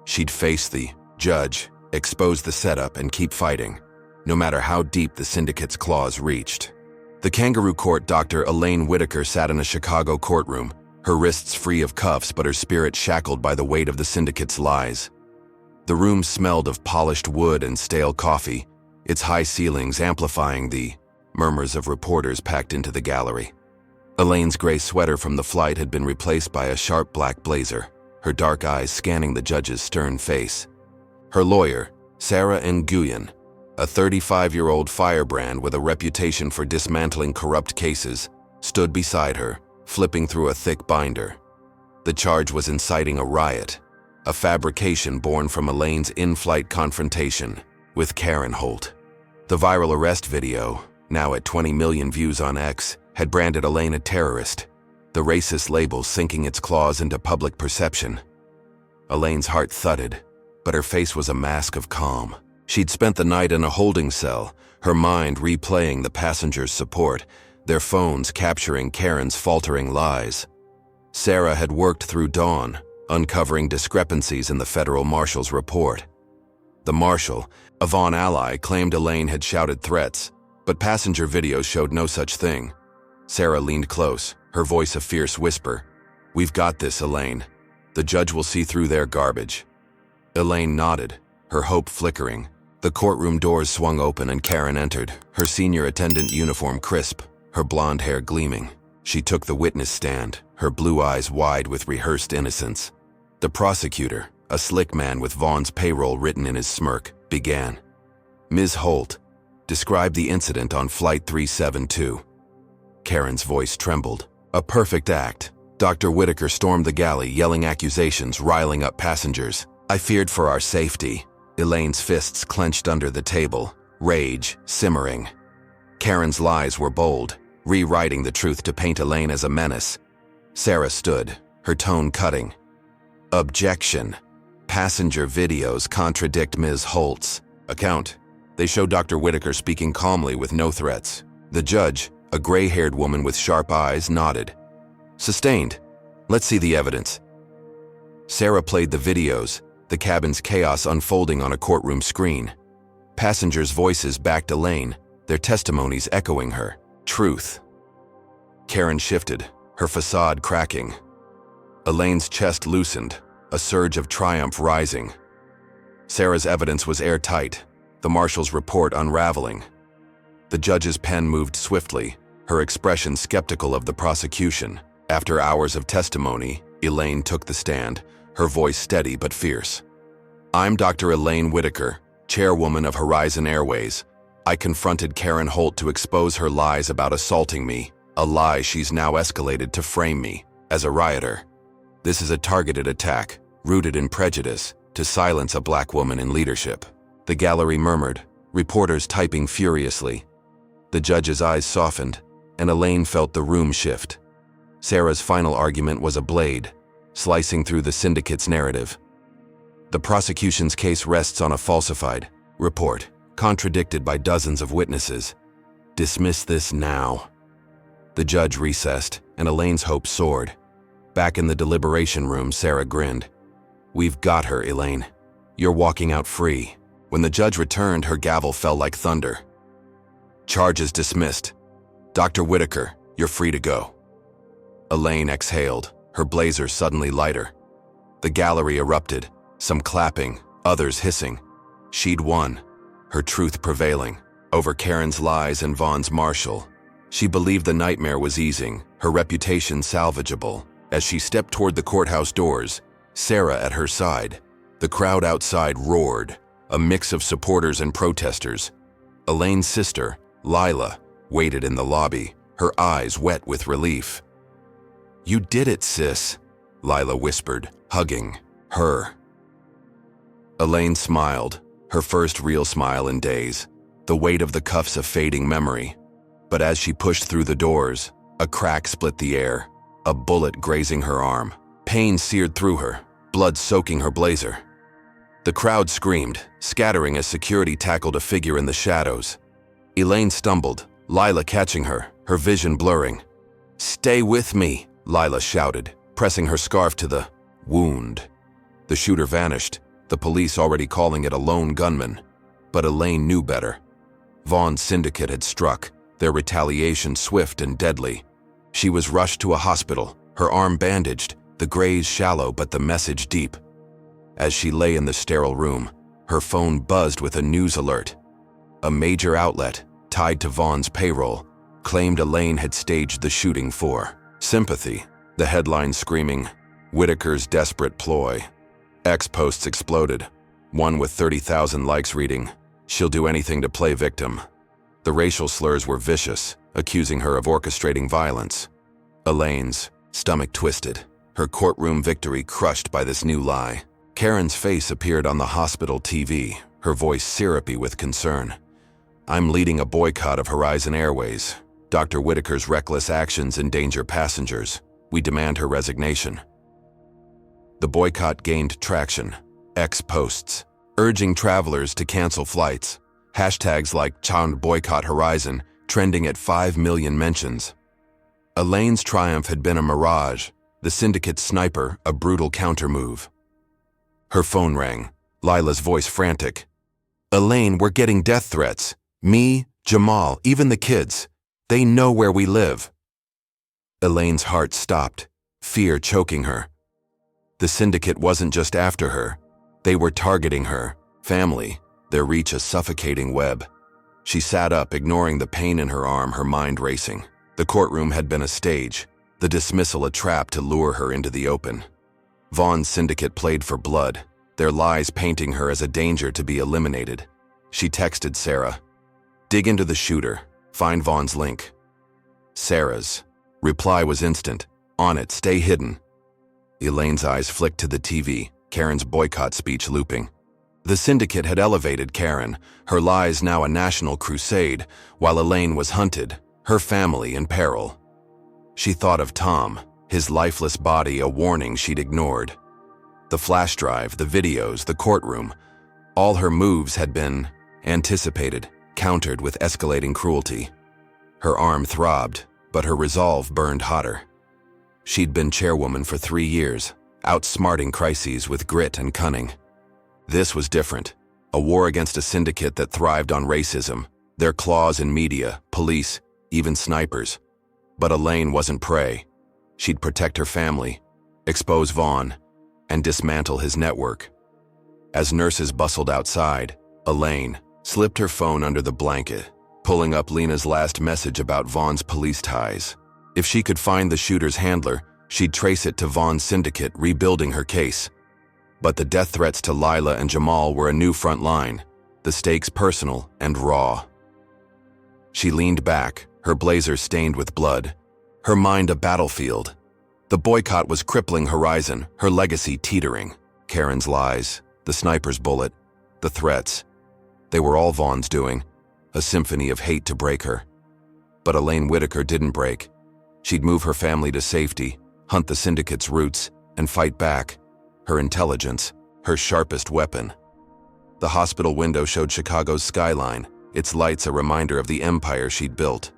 She'd face the judge, expose the setup, and keep fighting, no matter how deep the syndicate's claws reached. The kangaroo court Dr. Elaine Whitaker sat in a Chicago courtroom, her wrists free of cuffs but her spirit shackled by the weight of the syndicate's lies. The room smelled of polished wood and stale coffee, its high ceilings amplifying the murmurs of reporters packed into the gallery. Elaine's gray sweater from the flight had been replaced by a sharp black blazer, her dark eyes scanning the judge's stern face. Her lawyer, Sarah Nguyen, a 35-year-old firebrand with a reputation for dismantling corrupt cases, stood beside her, flipping through a thick binder. The charge was inciting a riot, a fabrication born from Elaine's in-flight confrontation with Karen Holt. The viral arrest video, now at 20 million views on X, had branded Elaine a terrorist, the racist label sinking its claws into public perception. Elaine's heart thudded, but her face was a mask of calm. She'd spent the night in a holding cell, her mind replaying the passengers' support, their phones capturing Karen's faltering lies. Sarah had worked through dawn, uncovering discrepancies in the federal marshal's report. The marshal, a Vaughn ally, claimed Elaine had shouted threats, but passenger videos showed no such thing. Sarah leaned close, her voice a fierce whisper. "We've got this, Elaine. The judge will see through their garbage." Elaine nodded, her hope flickering. The courtroom doors swung open and Karen entered, her senior attendant uniform crisp, her blonde hair gleaming. She took the witness stand, her blue eyes wide with rehearsed innocence. The prosecutor, a slick man with Vaughn's payroll written in his smirk, began. Ms. Holt, describe the incident on Flight 372. Karen's voice trembled. A perfect act. Dr. Whitaker stormed the galley, yelling accusations, riling up passengers. I feared for our safety. Elaine's fists clenched under the table, rage simmering. Karen's lies were bold, rewriting the truth to paint Elaine as a menace. Sarah stood, her tone cutting. Objection. Passenger videos contradict Ms. Holt's account. They show Dr. Whitaker speaking calmly with no threats. The judge, a gray-haired woman with sharp eyes, nodded. Sustained. Let's see the evidence. Sarah played the videos, the cabin's chaos unfolding on a courtroom screen. Passengers' voices backed Elaine, their testimonies echoing her. Truth. Karen shifted, her facade cracking. Elaine's chest loosened, a surge of triumph rising. Sarah's evidence was airtight, the marshal's report unraveling. The judge's pen moved swiftly, her expression skeptical of the prosecution. After hours of testimony, Elaine took the stand, her voice steady but fierce. I'm Dr. Elaine Whitaker, chairwoman of Horizon Airways. I confronted Karen Holt to expose her lies about assaulting me, a lie she's now escalated to frame me as a rioter. This is a targeted attack, rooted in prejudice, to silence a black woman in leadership. The gallery murmured, reporters typing furiously. The judge's eyes softened, and Elaine felt the room shift. Sarah's final argument was a blade, slicing through the syndicate's narrative. The prosecution's case rests on a falsified report, contradicted by dozens of witnesses. Dismiss this now. The judge recessed, and Elaine's hope soared. Back in the deliberation room, Sarah grinned. We've got her, Elaine. You're walking out free. When the judge returned, her gavel fell like thunder. Charges dismissed. Dr. Whitaker, you're free to go. Elaine exhaled, her blazer suddenly lighter. The gallery erupted, some clapping, others hissing. She'd won, her truth prevailing, over Karen's lies and Vaughn's marshal. She believed the nightmare was easing, her reputation salvageable. As she stepped toward the courthouse doors, Sarah at her side. The crowd outside roared, a mix of supporters and protesters. Elaine's sister, Lila, waited in the lobby, her eyes wet with relief. You did it, sis, Lila whispered, hugging her. Elaine smiled, her first real smile in days, the weight of the cuffs a fading memory. But as she pushed through the doors, a crack split the air, a bullet grazing her arm. Pain seared through her, blood soaking her blazer. The crowd screamed, scattering as security tackled a figure in the shadows. Elaine stumbled, Lila catching her, her vision blurring. Stay with me, Lila shouted, pressing her scarf to the wound. The shooter vanished, the police already calling it a lone gunman. But Elaine knew better. Vaughn's syndicate had struck, their retaliation swift and deadly. She was rushed to a hospital, her arm bandaged, the graze shallow but the message deep. As she lay in the sterile room, her phone buzzed with a news alert. A major outlet, tied to Vaughn's payroll, claimed Elaine had staged the shooting for sympathy. The headline screaming, Whitaker's desperate ploy. X posts exploded, one with 30,000 likes reading, she'll do anything to play victim. The racial slurs were vicious, accusing her of orchestrating violence. Elaine's stomach twisted, her courtroom victory crushed by this new lie. Karen's face appeared on the hospital TV, her voice syrupy with concern. I'm leading a boycott of Horizon Airways. Dr. Whitaker's reckless actions endanger passengers. We demand her resignation. The boycott gained traction. X posts, urging travelers to cancel flights. Hashtags like #boycott-Horizon trending at 5 million mentions. Elaine's triumph had been a mirage, the syndicate's sniper a brutal counter-move. Her phone rang, Lila's voice frantic. Elaine, we're getting death threats. Me, Jamal, even the kids. They know where we live. Elaine's heart stopped, fear choking her. The syndicate wasn't just after her. They were targeting her, family, their reach a suffocating web. She sat up, ignoring the pain in her arm, her mind racing. The courtroom had been a stage, the dismissal a trap to lure her into the open. Vaughn's syndicate played for blood, their lies painting her as a danger to be eliminated. She texted Sarah, "Dig into the shooter, find Vaughn's link." Sarah's reply was instant, "On it, stay hidden." Elaine's eyes flicked to the TV, Karen's boycott speech looping. The syndicate had elevated Karen, her lies now a national crusade, while Elaine was hunted, her family in peril. She thought of Tom, his lifeless body a warning she'd ignored. The flash drive, the videos, the courtroom, all her moves had been anticipated, countered with escalating cruelty. Her arm throbbed, but her resolve burned hotter. She'd been chairwoman for 3 years, outsmarting crises with grit and cunning. This was different, a war against a syndicate that thrived on racism, their claws in media, police, even snipers. But Elaine wasn't prey. She'd protect her family, expose Vaughn, and dismantle his network. As nurses bustled outside, Elaine slipped her phone under the blanket, pulling up Lena's last message about Vaughn's police ties. If she could find the shooter's handler, she'd trace it to Vaughn's syndicate, rebuilding her case. But the death threats to Lila and Jamal were a new front line, the stakes personal and raw. She leaned back, her blazer stained with blood, her mind a battlefield. The boycott was crippling Horizon, her legacy teetering. Karen's lies, the sniper's bullet, the threats. They were all Vaughn's doing, a symphony of hate to break her. But Elaine Whitaker didn't break. She'd move her family to safety, hunt the syndicate's roots, and fight back. Her intelligence, her sharpest weapon. The hospital window showed Chicago's skyline, its lights a reminder of the empire she'd built.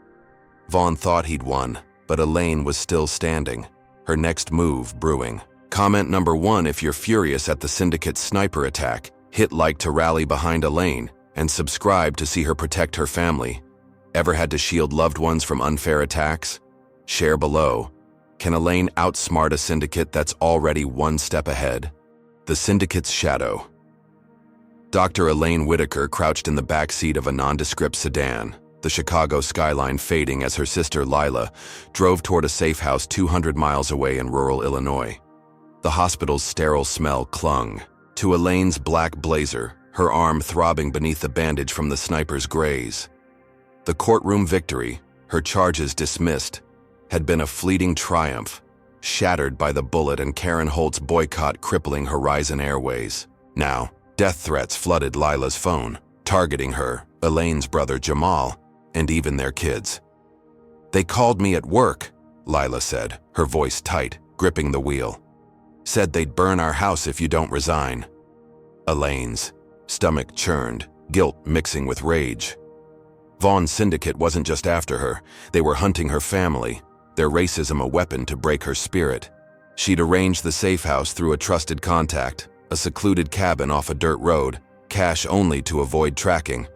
Vaughn thought he'd won, but Elaine was still standing, her next move brewing. Comment number 1 if you're furious at the syndicate's sniper attack. Hit like to rally behind Elaine, and subscribe to see her protect her family. Ever had to shield loved ones from unfair attacks? Share below. Can Elaine outsmart a syndicate that's already one step ahead? The syndicate's shadow. Dr. Elaine Whitaker crouched in the back seat of a nondescript sedan, the Chicago skyline fading as her sister Lila drove toward a safe house 200 miles away in rural Illinois. The hospital's sterile smell clung to Elaine's black blazer, her arm throbbing beneath the bandage from the sniper's graze. The courtroom victory, her charges dismissed, had been a fleeting triumph, shattered by the bullet and Karen Holt's boycott crippling Horizon Airways. Now, death threats flooded Lila's phone, targeting her, Elaine's brother Jamal, and even their kids. "They called me at work," Lila said, her voice tight, gripping the wheel. "Said they'd burn our house if you don't resign." Elaine's stomach churned, guilt mixing with rage. Vaughn's syndicate wasn't just after her, they were hunting her family, their racism a weapon to break her spirit. She'd arranged the safe house through a trusted contact, a secluded cabin off a dirt road, cash only to avoid tracking.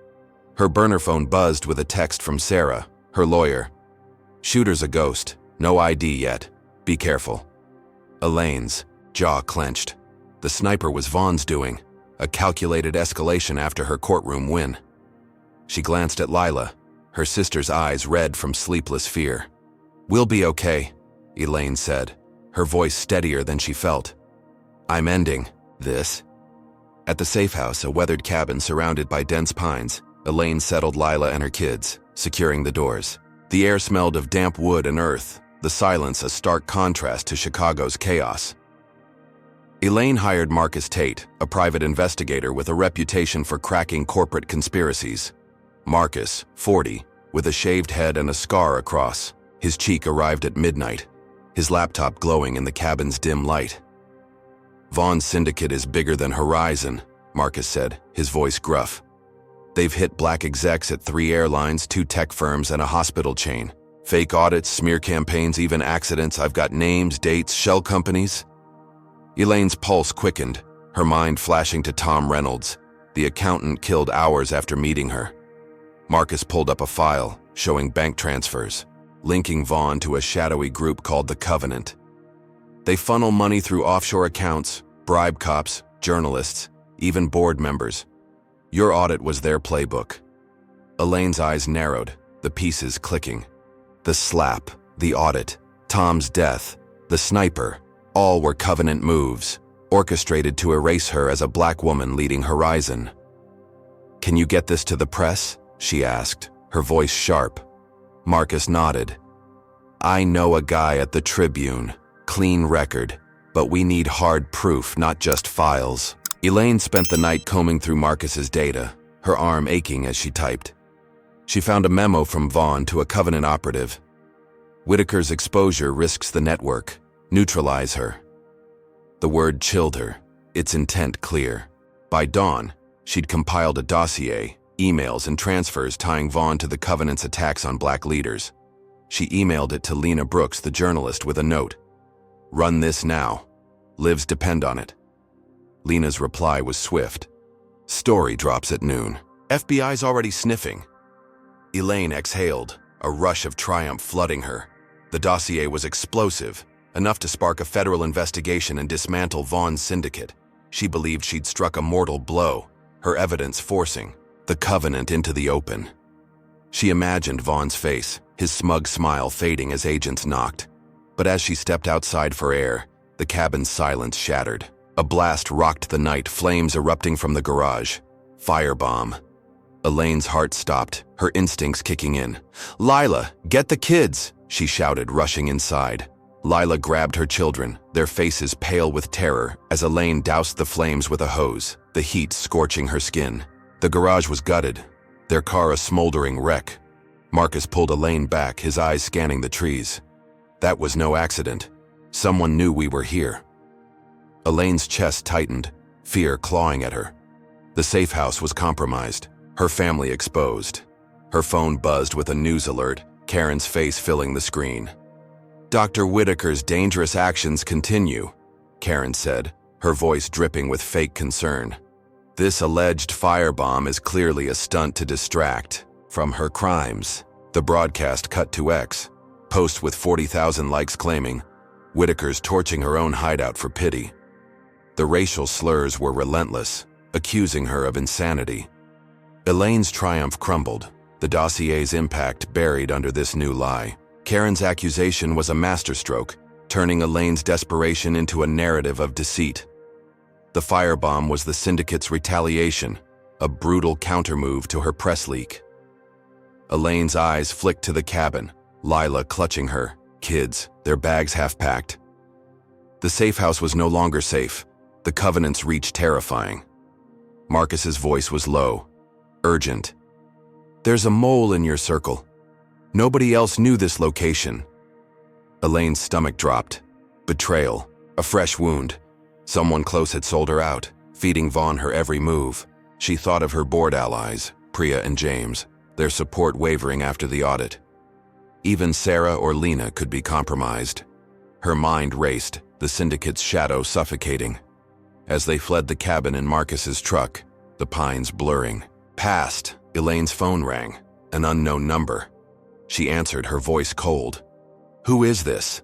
Her burner phone buzzed with a text from Sarah, her lawyer. "Shooter's a ghost, no ID yet, be careful." Elaine's jaw clenched. The sniper was Vaughn's doing, a calculated escalation after her courtroom win. She glanced at Lila, her sister's eyes red from sleepless fear. "We'll be okay," Elaine said, her voice steadier than she felt. "I'm ending this." At the safe house, a weathered cabin surrounded by dense pines, Elaine settled Lila and her kids, securing the doors. The air smelled of damp wood and earth, the silence a stark contrast to Chicago's chaos. Elaine hired Marcus Tate, a private investigator with a reputation for cracking corporate conspiracies. Marcus, 40, with a shaved head and a scar across. His cheek arrived at midnight, his laptop glowing in the cabin's dim light. "Vaughn's syndicate is bigger than Horizon," Marcus said, his voice gruff. "They've hit black execs at 3 airlines, 2 tech firms, and a hospital chain. Fake audits, smear campaigns, even accidents. I've got names, dates, shell companies." Elaine's pulse quickened, her mind flashing to Tom Reynolds, the accountant killed hours after meeting her. Marcus pulled up a file, showing bank transfers, linking Vaughn to a shadowy group called the Covenant. They funnel money through offshore accounts, bribe cops, journalists, even board members. Your audit was their playbook. Elaine's eyes narrowed, the pieces clicking. The slap, the audit, Tom's death, the sniper, all were Covenant moves, orchestrated to erase her as a black woman leading Horizon. "Can you get this to the press?" she asked, her voice sharp. Marcus nodded. "I know a guy at the Tribune. Clean record. But we need hard proof, not just files." Elaine spent the night combing through Marcus's data, her arm aching as she typed. She found a memo from Vaughn to a Covenant operative. "Whitaker's exposure risks the network. Neutralize her." The word chilled her, its intent clear. By dawn, she'd compiled a dossier, emails and transfers tying Vaughn to the Covenant's attacks on black leaders. She emailed it to Lena Brooks, the journalist, with a note. "Run this now. Lives depend on it." Lena's reply was swift. "Story drops at noon. FBI's already sniffing." Elaine exhaled, a rush of triumph flooding her. The dossier was explosive, enough to spark a federal investigation and dismantle Vaughn's syndicate. She believed she'd struck a mortal blow, her evidence forcing the Covenant into the open. She imagined Vaughn's face, his smug smile fading as agents knocked. But as she stepped outside for air, the cabin's silence shattered. A blast rocked the night, flames erupting from the garage. Firebomb. Elaine's heart stopped, her instincts kicking in. "Lila, get the kids!" she shouted, rushing inside. Lila grabbed her children, their faces pale with terror, as Elaine doused the flames with a hose, the heat scorching her skin. The garage was gutted, their car a smoldering wreck. Marcus pulled Elaine back, his eyes scanning the trees. "That was no accident. Someone knew we were here." Elaine's chest tightened, fear clawing at her. The safe house was compromised, her family exposed. Her phone buzzed with a news alert, Karen's face filling the screen. "Dr. Whitaker's dangerous actions continue," Karen said, her voice dripping with fake concern. "This alleged firebomb is clearly a stunt to distract from her crimes." The broadcast cut to X, post with 40,000 likes claiming, "Whitaker's torching her own hideout for pity." The racial slurs were relentless, accusing her of insanity. Elaine's triumph crumbled, the dossier's impact buried under this new lie. Karen's accusation was a masterstroke, turning Elaine's desperation into a narrative of deceit. The firebomb was the syndicate's retaliation, a brutal countermove to her press leak. Elaine's eyes flicked to the cabin, Lila clutching her, kids, their bags half-packed. The safe house was no longer safe, the Covenant's reach terrifying. Marcus's voice was low, urgent. "There's a mole in your circle. Nobody else knew this location." Elaine's stomach dropped. Betrayal, a fresh wound. Someone close had sold her out, feeding Vaughn her every move. She thought of her board allies, Priya and James, their support wavering after the audit. Even Sarah or Lena could be compromised. Her mind raced, the syndicate's shadow suffocating. As they fled the cabin in Marcus's truck, the pines blurring. Past, Elaine's phone rang, an unknown number. She answered, her voice cold. "Who is this?"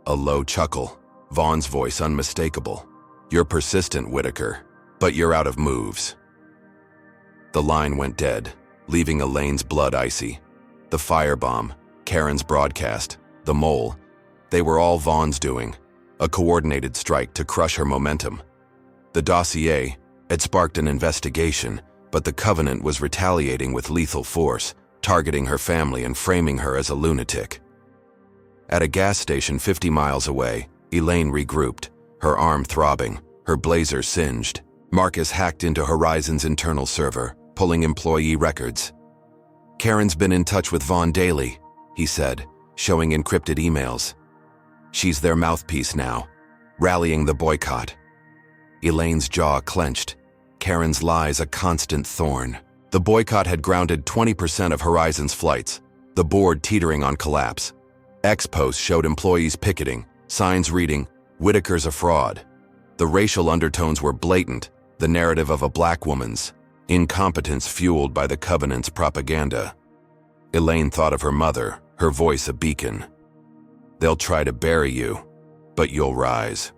A low chuckle, Vaughn's voice unmistakable. "You're persistent, Whitaker, but you're out of moves." The line went dead, leaving Elaine's blood icy. The firebomb, Karen's broadcast, the mole, they were all Vaughn's doing, a coordinated strike to crush her momentum. The dossier had sparked an investigation, but the Covenant was retaliating with lethal force, targeting her family and framing her as a lunatic. At a gas station 50 miles away, Elaine regrouped, her arm throbbing, her blazer singed. Marcus hacked into Horizon's internal server, pulling employee records. "Karen's been in touch with Vaughn daily," he said, showing encrypted emails. "She's their mouthpiece now, rallying the boycott." Elaine's jaw clenched, Karen's lies a constant thorn. The boycott had grounded 20% of Horizon's flights, the board teetering on collapse. X posts showed employees picketing, signs reading, "Whitaker's a fraud." The racial undertones were blatant, the narrative of a black woman's incompetence fueled by the Covenant's propaganda. Elaine thought of her mother, her voice a beacon. "They'll try to bury you, but you'll rise."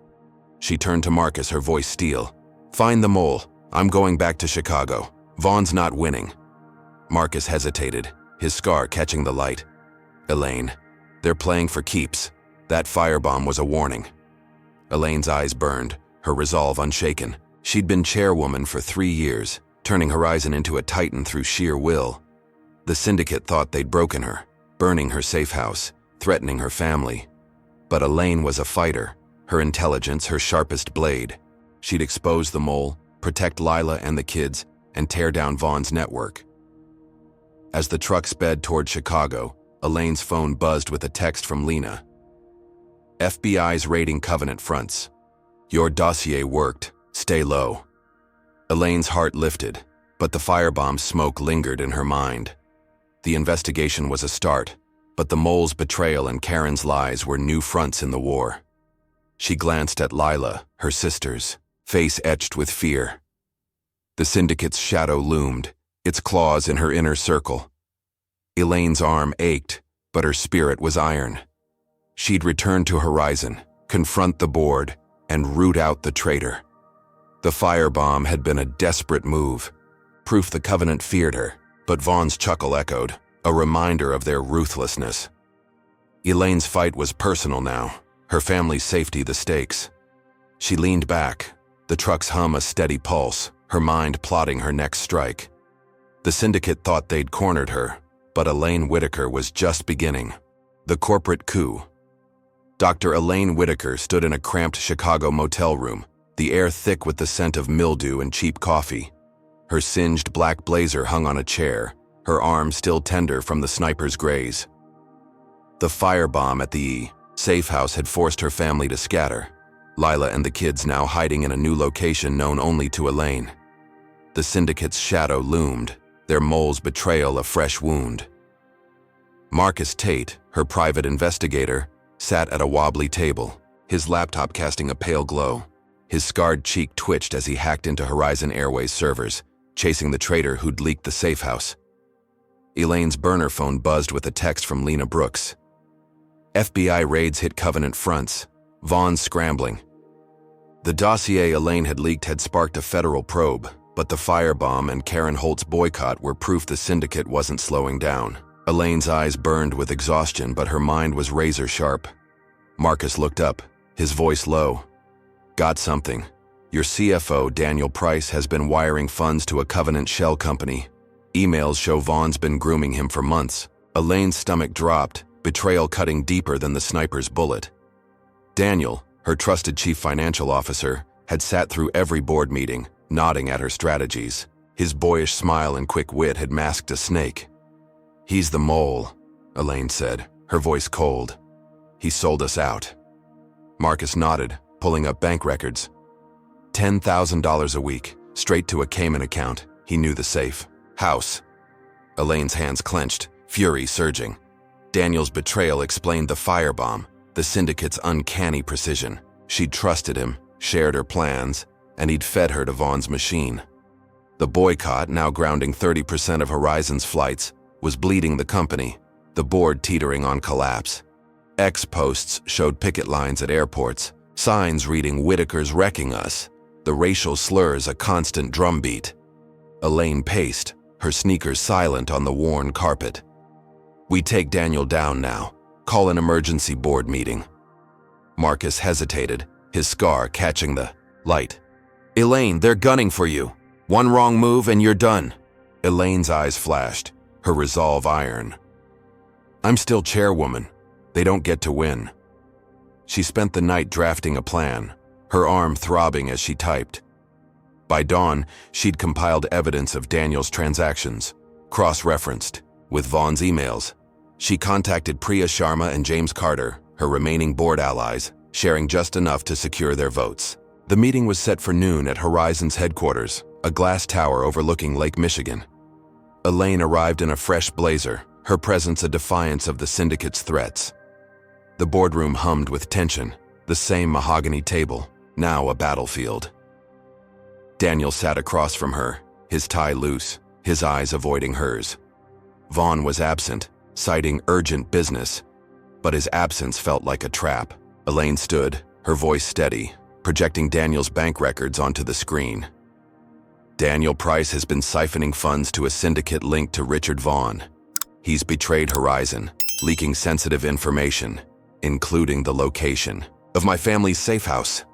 She turned to Marcus, her voice steel. "Find the mole, I'm going back to Chicago. Vaughn's not winning. Marcus hesitated, his scar catching the light. Elaine, they're playing for keeps. That firebomb was a warning. Elaine's eyes burned, her resolve unshaken. She'd been chairwoman for 3 years, turning Horizon into a titan through sheer will. The syndicate thought they'd broken her, burning her safe house, threatening her family. But Elaine was a fighter, her intelligence her sharpest blade. She'd expose the mole, protect Lila and the kids, and tear down Vaughn's network. As the truck sped toward Chicago, Elaine's phone buzzed with a text from Lena. FBI's raiding Covenant fronts. Your dossier worked. Stay low. Elaine's heart lifted, but the firebomb smoke lingered in her mind. The investigation was a start, but the mole's betrayal and Karen's lies were new fronts in the war. She glanced at Lila, her sisters, face etched with fear. The syndicate's shadow loomed, its claws in her inner circle. Elaine's arm ached, but her spirit was iron. She'd return to Horizon, confront the board, and root out the traitor. The firebomb had been a desperate move, proof the Covenant feared her, but Vaughn's chuckle echoed, a reminder of their ruthlessness. Elaine's fight was personal now, her family's safety the stakes. She leaned back, the truck's hum a steady pulse, her mind plotting her next strike. The syndicate thought they'd cornered her, but Elaine Whitaker was just beginning. The corporate coup. Dr. Elaine Whitaker stood in a cramped Chicago motel room, the air thick with the scent of mildew and cheap coffee. Her singed black blazer hung on a chair, her arm still tender from the sniper's graze. The firebomb at the safe house had forced her family to scatter, Lila and the kids now hiding in a new location known only to Elaine. The syndicate's shadow loomed, their mole's betrayal a fresh wound. Marcus Tate, her private investigator, sat at a wobbly table, his laptop casting a pale glow. His scarred cheek twitched as he hacked into Horizon Airways servers, chasing the traitor who'd leaked the safe house. Elaine's burner phone buzzed with a text from Lena Brooks. FBI raids hit Covenant fronts, Vaughn's scrambling. The dossier Elaine had leaked had sparked a federal probe, but the firebomb and Karen Holt's boycott were proof the syndicate wasn't slowing down. Elaine's eyes burned with exhaustion, but her mind was razor sharp. Marcus looked up, his voice low. Got something. Your CFO, Daniel Price, has been wiring funds to a Covenant shell company. Emails show Vaughn's been grooming him for months. Elaine's stomach dropped, betrayal cutting deeper than the sniper's bullet. Daniel, her trusted chief financial officer, had sat through every board meeting, nodding at her strategies. His boyish smile and quick wit had masked a snake. He's the mole, Elaine said, her voice cold. He sold us out. Marcus nodded, pulling up bank records. $10,000 a week, straight to a Cayman account. He knew the safe. House. Elaine's hands clenched, fury surging. Daniel's betrayal explained the firebomb, the syndicate's uncanny precision. She'd trusted him, shared her plans, and he'd fed her to Vaughn's machine. The boycott, now grounding 30% of Horizon's flights, was bleeding the company, the board teetering on collapse. Posts showed picket lines at airports, signs reading "Whitaker's wrecking us," the racial slurs a constant drumbeat. Elaine paced, her sneakers silent on the worn carpet. We take Daniel down now. Call an emergency board meeting. Marcus hesitated, his scar catching the light. Elaine, they're gunning for you. One wrong move and you're done. Elaine's eyes flashed, her resolve iron. I'm still chairwoman. They don't get to win. She spent the night drafting a plan, her arm throbbing as she typed. By dawn, she'd compiled evidence of Daniel's transactions, cross-referenced, with Vaughn's emails. She contacted Priya Sharma and James Carter, her remaining board allies, sharing just enough to secure their votes. The meeting was set for noon at Horizon's headquarters, a glass tower overlooking Lake Michigan. Elaine arrived in a fresh blazer, her presence a defiance of the syndicate's threats. The boardroom hummed with tension, the same mahogany table, now a battlefield. Daniel sat across from her, his tie loose, his eyes avoiding hers. Vaughn was absent, citing urgent business, but his absence felt like a trap. Elaine stood, her voice steady, projecting Daniel's bank records onto the screen. Daniel Price has been siphoning funds to a syndicate linked to Richard Vaughn. He's betrayed Horizon, leaking sensitive information, including the location of my family's safe house.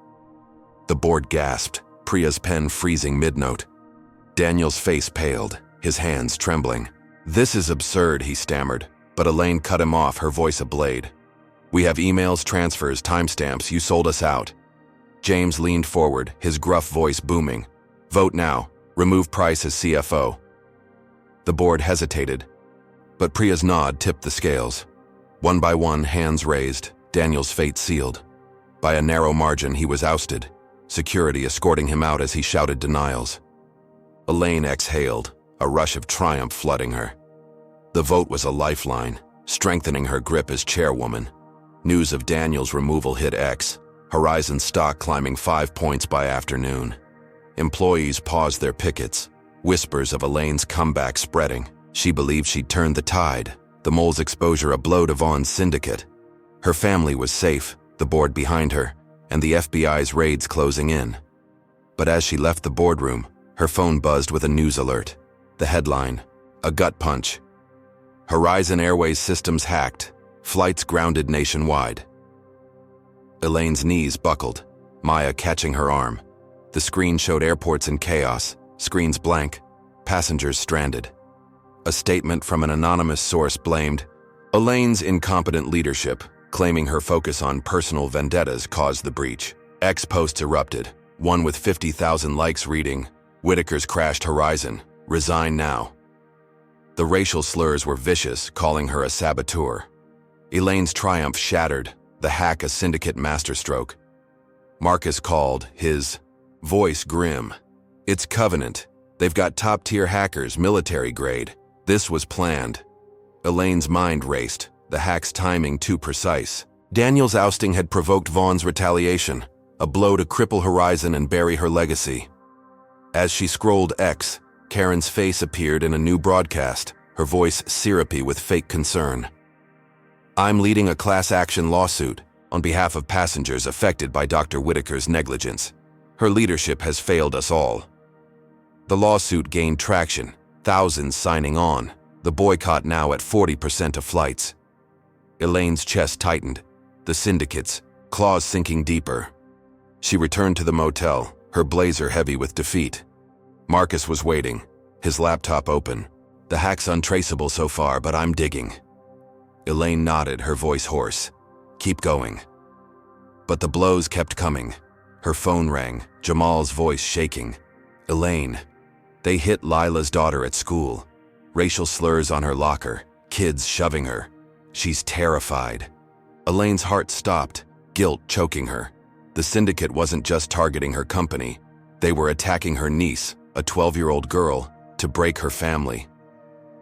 The board gasped, Priya's pen freezing mid-note. Daniel's face paled, his hands trembling. "This is absurd," he stammered, but Elaine cut him off, her voice ablade. "We have emails, transfers, timestamps. You sold us out." James leaned forward, his gruff voice booming. "Vote now. Remove Price as CFO." The board hesitated, but Priya's nod tipped the scales. One by one, hands raised, Daniel's fate sealed. By a narrow margin, he was ousted, security escorting him out as he shouted denials. Elaine exhaled, a rush of triumph flooding her. The vote was a lifeline, strengthening her grip as chairwoman. News of Daniel's removal hit X, Horizon stock climbing 5 points by afternoon. Employees paused their pickets, whispers of Elaine's comeback spreading. She believed she'd turned the tide, the mole's exposure a blow to Vaughn's syndicate. Her family was safe, the board behind her, and the FBI's raids closing in. But as she left the boardroom, her phone buzzed with a news alert. The headline, a gut punch. Horizon Airways systems hacked, flights grounded nationwide. Elaine's knees buckled, Maya catching her arm. The screen showed airports in chaos, screens blank, passengers stranded. A statement from an anonymous source blamed Elaine's incompetent leadership, claiming her focus on personal vendettas caused the breach. X posts erupted, one with 50,000 likes reading, "Whitaker's crashed Horizon, resign now." The racial slurs were vicious, calling her a saboteur. Elaine's triumph shattered, the hack a syndicate masterstroke. Marcus called, his voice grim. "It's Covenant. They've got top-tier hackers, military grade. This was planned." Elaine's mind raced, the hack's timing too precise. Daniel's ousting had provoked Vaughn's retaliation, a blow to cripple Horizon and bury her legacy. As she scrolled X, Karen's face appeared in a new broadcast, her voice syrupy with fake concern. "I'm leading a class action lawsuit on behalf of passengers affected by Dr. Whitaker's negligence. Her leadership has failed us all." The lawsuit gained traction, thousands signing on, the boycott now at 40% of flights. Elaine's chest tightened, the syndicates, claws sinking deeper. She returned to the motel, her blazer heavy with defeat. Marcus was waiting, his laptop open. "The hack's untraceable so far, but I'm digging." Elaine nodded, her voice hoarse. "Keep going." But the blows kept coming. Her phone rang, Jamal's voice shaking. "Elaine." They hit Lila's daughter at school. Racial slurs on her locker, kids shoving her. She's terrified. Elaine's heart stopped, guilt choking her. The syndicate wasn't just targeting her company. They were attacking her niece, a 12-year-old girl, to break her family.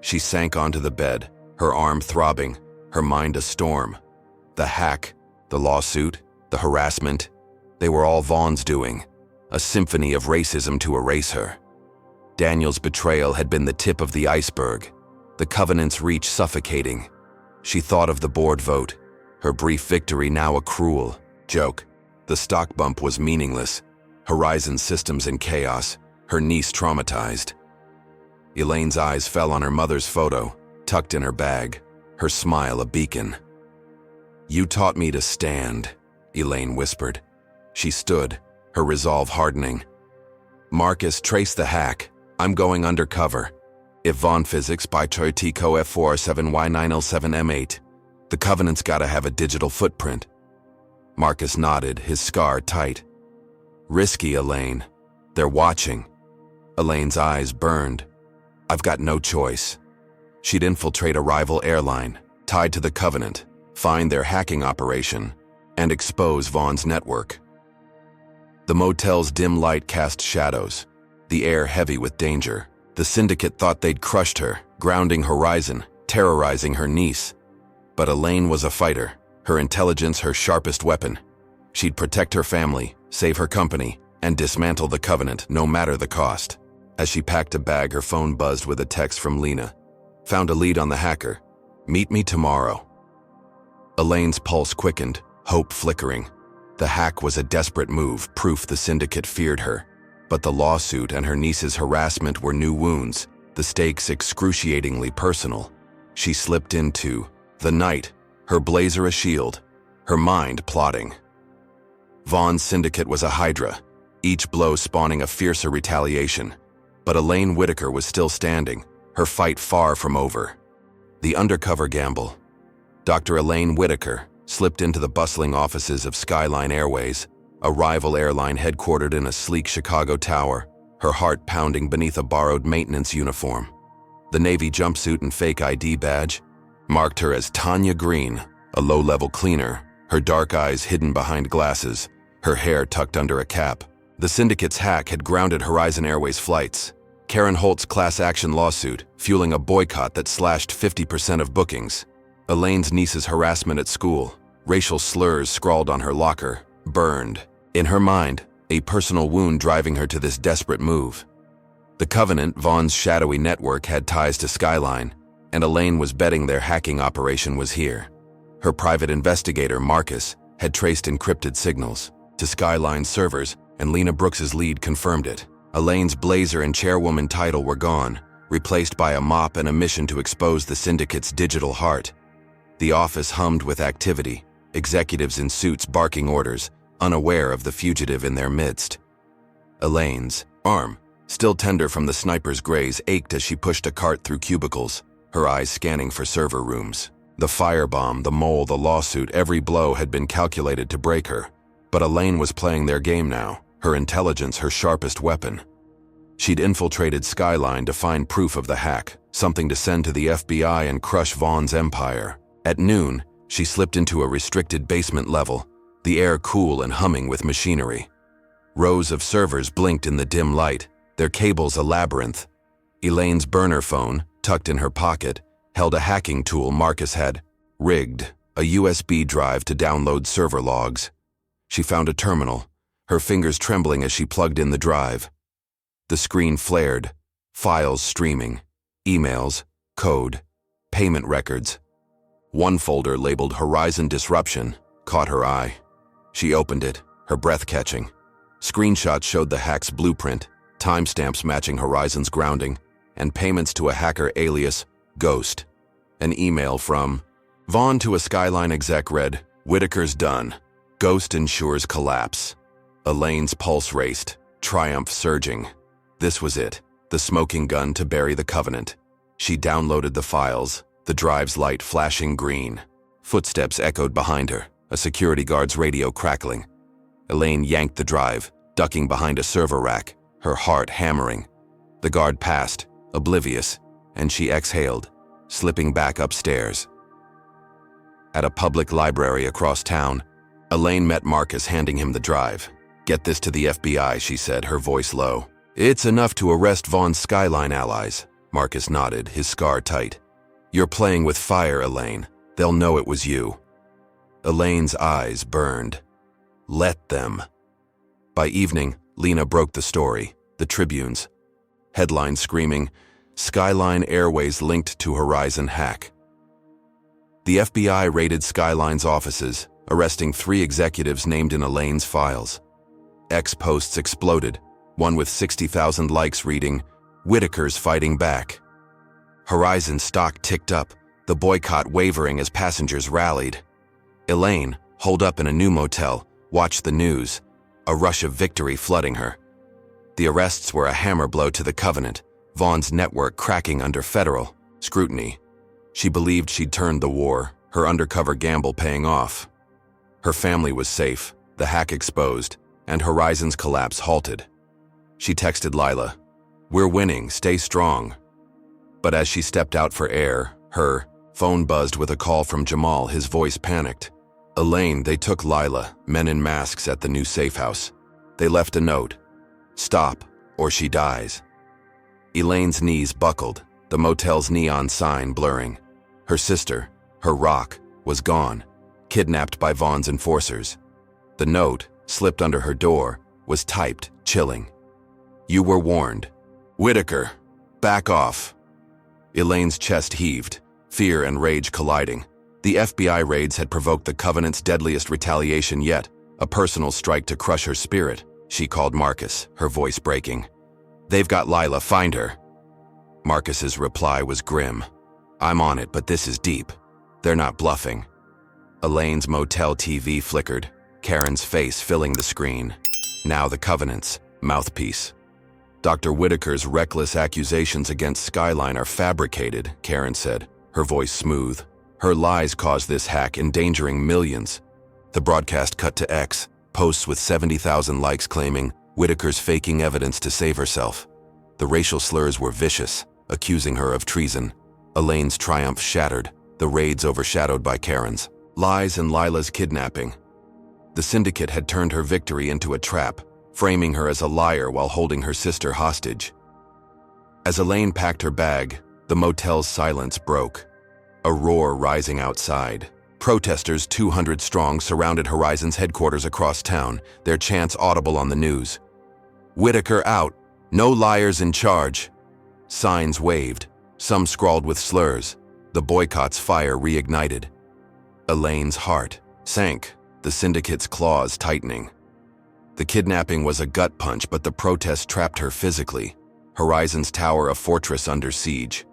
She sank onto the bed, her arm throbbing, her mind a storm. The hack, the lawsuit, the harassment, they were all Vaughn's doing, a symphony of racism to erase her. Daniel's betrayal had been the tip of the iceberg, the Covenant's reach suffocating. She thought of the board vote, her brief victory now a cruel joke. The stock bump was meaningless, Horizon systems in chaos, her niece traumatized. Elaine's eyes fell on her mother's photo, tucked in her bag, her smile a beacon. "You taught me to stand," Elaine whispered. She stood, her resolve hardening. "Marcus, trace the hack. I'm going undercover. If Vaughn Physics by Choitico F407Y9L7M8, the Covenant's gotta have a digital footprint." Marcus nodded, his scar tight. "Risky, Elaine. They're watching." Elaine's eyes burned. "I've got no choice." She'd infiltrate a rival airline, tied to the Covenant, find their hacking operation, and expose Vaughn's network. The motel's dim light cast shadows, the air heavy with danger. The syndicate thought they'd crushed her, grounding Horizon, terrorizing her niece. But Elaine was a fighter, her intelligence her sharpest weapon. She'd protect her family, save her company, and dismantle the Covenant no matter the cost. As she packed a bag, her phone buzzed with a text from Lena. "Found a lead on the hacker. Meet me tomorrow." Elaine's pulse quickened, hope flickering. The hack was a desperate move, proof the syndicate feared her. But the lawsuit and her niece's harassment were new wounds, the stakes excruciatingly personal. She slipped into the night, her blazer a shield, her mind plotting. Vaughn's syndicate was a hydra, each blow spawning a fiercer retaliation. But Elaine Whitaker was still standing, her fight far from over. The undercover gamble. Dr. Elaine Whitaker slipped into the bustling offices of Skyline Airways, a rival airline headquartered in a sleek Chicago tower, her heart pounding beneath a borrowed maintenance uniform. The Navy jumpsuit and fake ID badge marked her as Tanya Green, a low-level cleaner, her dark eyes hidden behind glasses, her hair tucked under a cap. The syndicate's hack had grounded Horizon Airways flights. Karen Holt's class action lawsuit, fueling a boycott that slashed 50% of bookings. Elaine's niece's harassment at school, racial slurs scrawled on her locker, burned. In her mind, a personal wound driving her to this desperate move. The Covenant, Vaughn's shadowy network, had ties to Skyline, and Elaine was betting their hacking operation was here. Her private investigator, Marcus, had traced encrypted signals to Skyline's servers, and Lena Brooks's lead confirmed it. Elaine's blazer and chairwoman title were gone, replaced by a mop and a mission to expose the syndicate's digital heart. The office hummed with activity, executives in suits barking orders, unaware of the fugitive in their midst. Elaine's arm, still tender from the sniper's graze, ached as she pushed a cart through cubicles, her eyes scanning for server rooms. The firebomb, the mole, the lawsuit, every blow had been calculated to break her. But Elaine was playing their game now, her intelligence her sharpest weapon. She'd infiltrated Skyline to find proof of the hack, something to send to the FBI and crush Vaughn's empire. At noon, she slipped into a restricted basement level, the air cool and humming with machinery. Rows of servers blinked in the dim light, their cables a labyrinth. Elaine's burner phone, tucked in her pocket, held a hacking tool Marcus had rigged, a USB drive to download server logs. She found a terminal, her fingers trembling as she plugged in the drive. The screen flared, files streaming, emails, code, payment records. One folder labeled Horizon Disruption caught her eye. She opened it, her breath catching. Screenshots showed the hack's blueprint, timestamps matching Horizon's grounding, and payments to a hacker alias Ghost. An email from Vaughn to a Skyline exec read, "Whitaker's done. Ghost ensures collapse." Elaine's pulse raced, triumph surging. This was it, the smoking gun to bury the Covenant. She downloaded the files, the drive's light flashing green. Footsteps echoed behind her, a security guard's radio crackling. Elaine yanked the drive, ducking behind a server rack, her heart hammering. The guard passed, oblivious, and she exhaled, slipping back upstairs. At a public library across town, Elaine met Marcus handing him the drive. "Get this to the FBI," she said, her voice low. "It's enough to arrest Vaughn's Skyline allies." Marcus nodded, his scar tight. "You're playing with fire, Elaine. They'll know it was you." Elaine's eyes burned. Let them. By evening, Lena broke the story, the Tribune's. Headlines screaming, "Skyline Airways linked to Horizon hack." The FBI raided Skyline's offices, arresting 3 executives named in Elaine's files. X posts exploded, one with 60,000 likes reading, "Whitaker's fighting back." Horizon stock ticked up, the boycott wavering as passengers rallied. Elaine, holed up in a new motel, watched the news, a rush of victory flooding her. The arrests were a hammer blow to the Covenant, Vaughn's network cracking under federal scrutiny. She believed she'd turned the war, her undercover gamble paying off. Her family was safe, the hack exposed, and Horizon's collapse halted. She texted Lila, "We're winning, stay strong." But as she stepped out for air, her phone buzzed with a call from Jamal, his voice panicked. "Elaine, they took Lila, men in masks at the new safe house. They left a note. Stop, or she dies." Elaine's knees buckled, the motel's neon sign blurring. Her sister, her rock, was gone, kidnapped by Vaughn's enforcers. The note, slipped under her door, was typed, chilling. "You were warned. Whitaker, back off." Elaine's chest heaved, fear and rage colliding. The FBI raids had provoked the Covenant's deadliest retaliation yet, a personal strike to crush her spirit. She called Marcus, her voice breaking. "They've got Lila, find her." Marcus's reply was grim. "I'm on it, but this is deep. They're not bluffing." Elaine's motel TV flickered, Karen's face filling the screen. Now the Covenant's mouthpiece. "Dr. Whitaker's reckless accusations against Skyline are fabricated," Karen said, her voice smooth. "Her lies caused this hack, endangering millions." The broadcast cut to X, posts with 70,000 likes claiming Whitaker's faking evidence to save herself. The racial slurs were vicious, accusing her of treason. Elaine's triumph shattered, the raids overshadowed by Karen's lies and Lila's kidnapping. The syndicate had turned her victory into a trap, framing her as a liar while holding her sister hostage. As Elaine packed her bag, the motel's silence broke. A roar rising outside. Protesters 200 strong surrounded Horizon's headquarters across town, their chants audible on the news. "Whitaker out! No liars in charge!" Signs waved, some scrawled with slurs. The boycott's fire reignited. Elaine's heart sank, the syndicate's claws tightening. The kidnapping was a gut punch, but the protest trapped her physically. Horizon's tower a fortress under siege.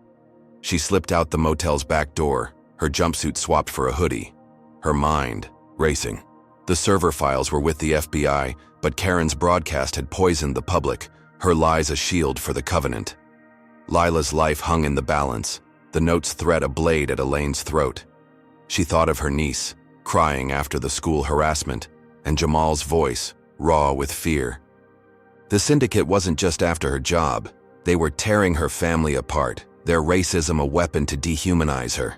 She slipped out the motel's back door, her jumpsuit swapped for a hoodie. Her mind racing. The server files were with the FBI, but Karen's broadcast had poisoned the public, her lies a shield for the Covenant. Lila's life hung in the balance, the note's threat a blade at Elaine's throat. She thought of her niece, crying after the school harassment, and Jamal's voice, raw with fear. The syndicate wasn't just after her job. They were tearing her family apart, their racism a weapon to dehumanize her.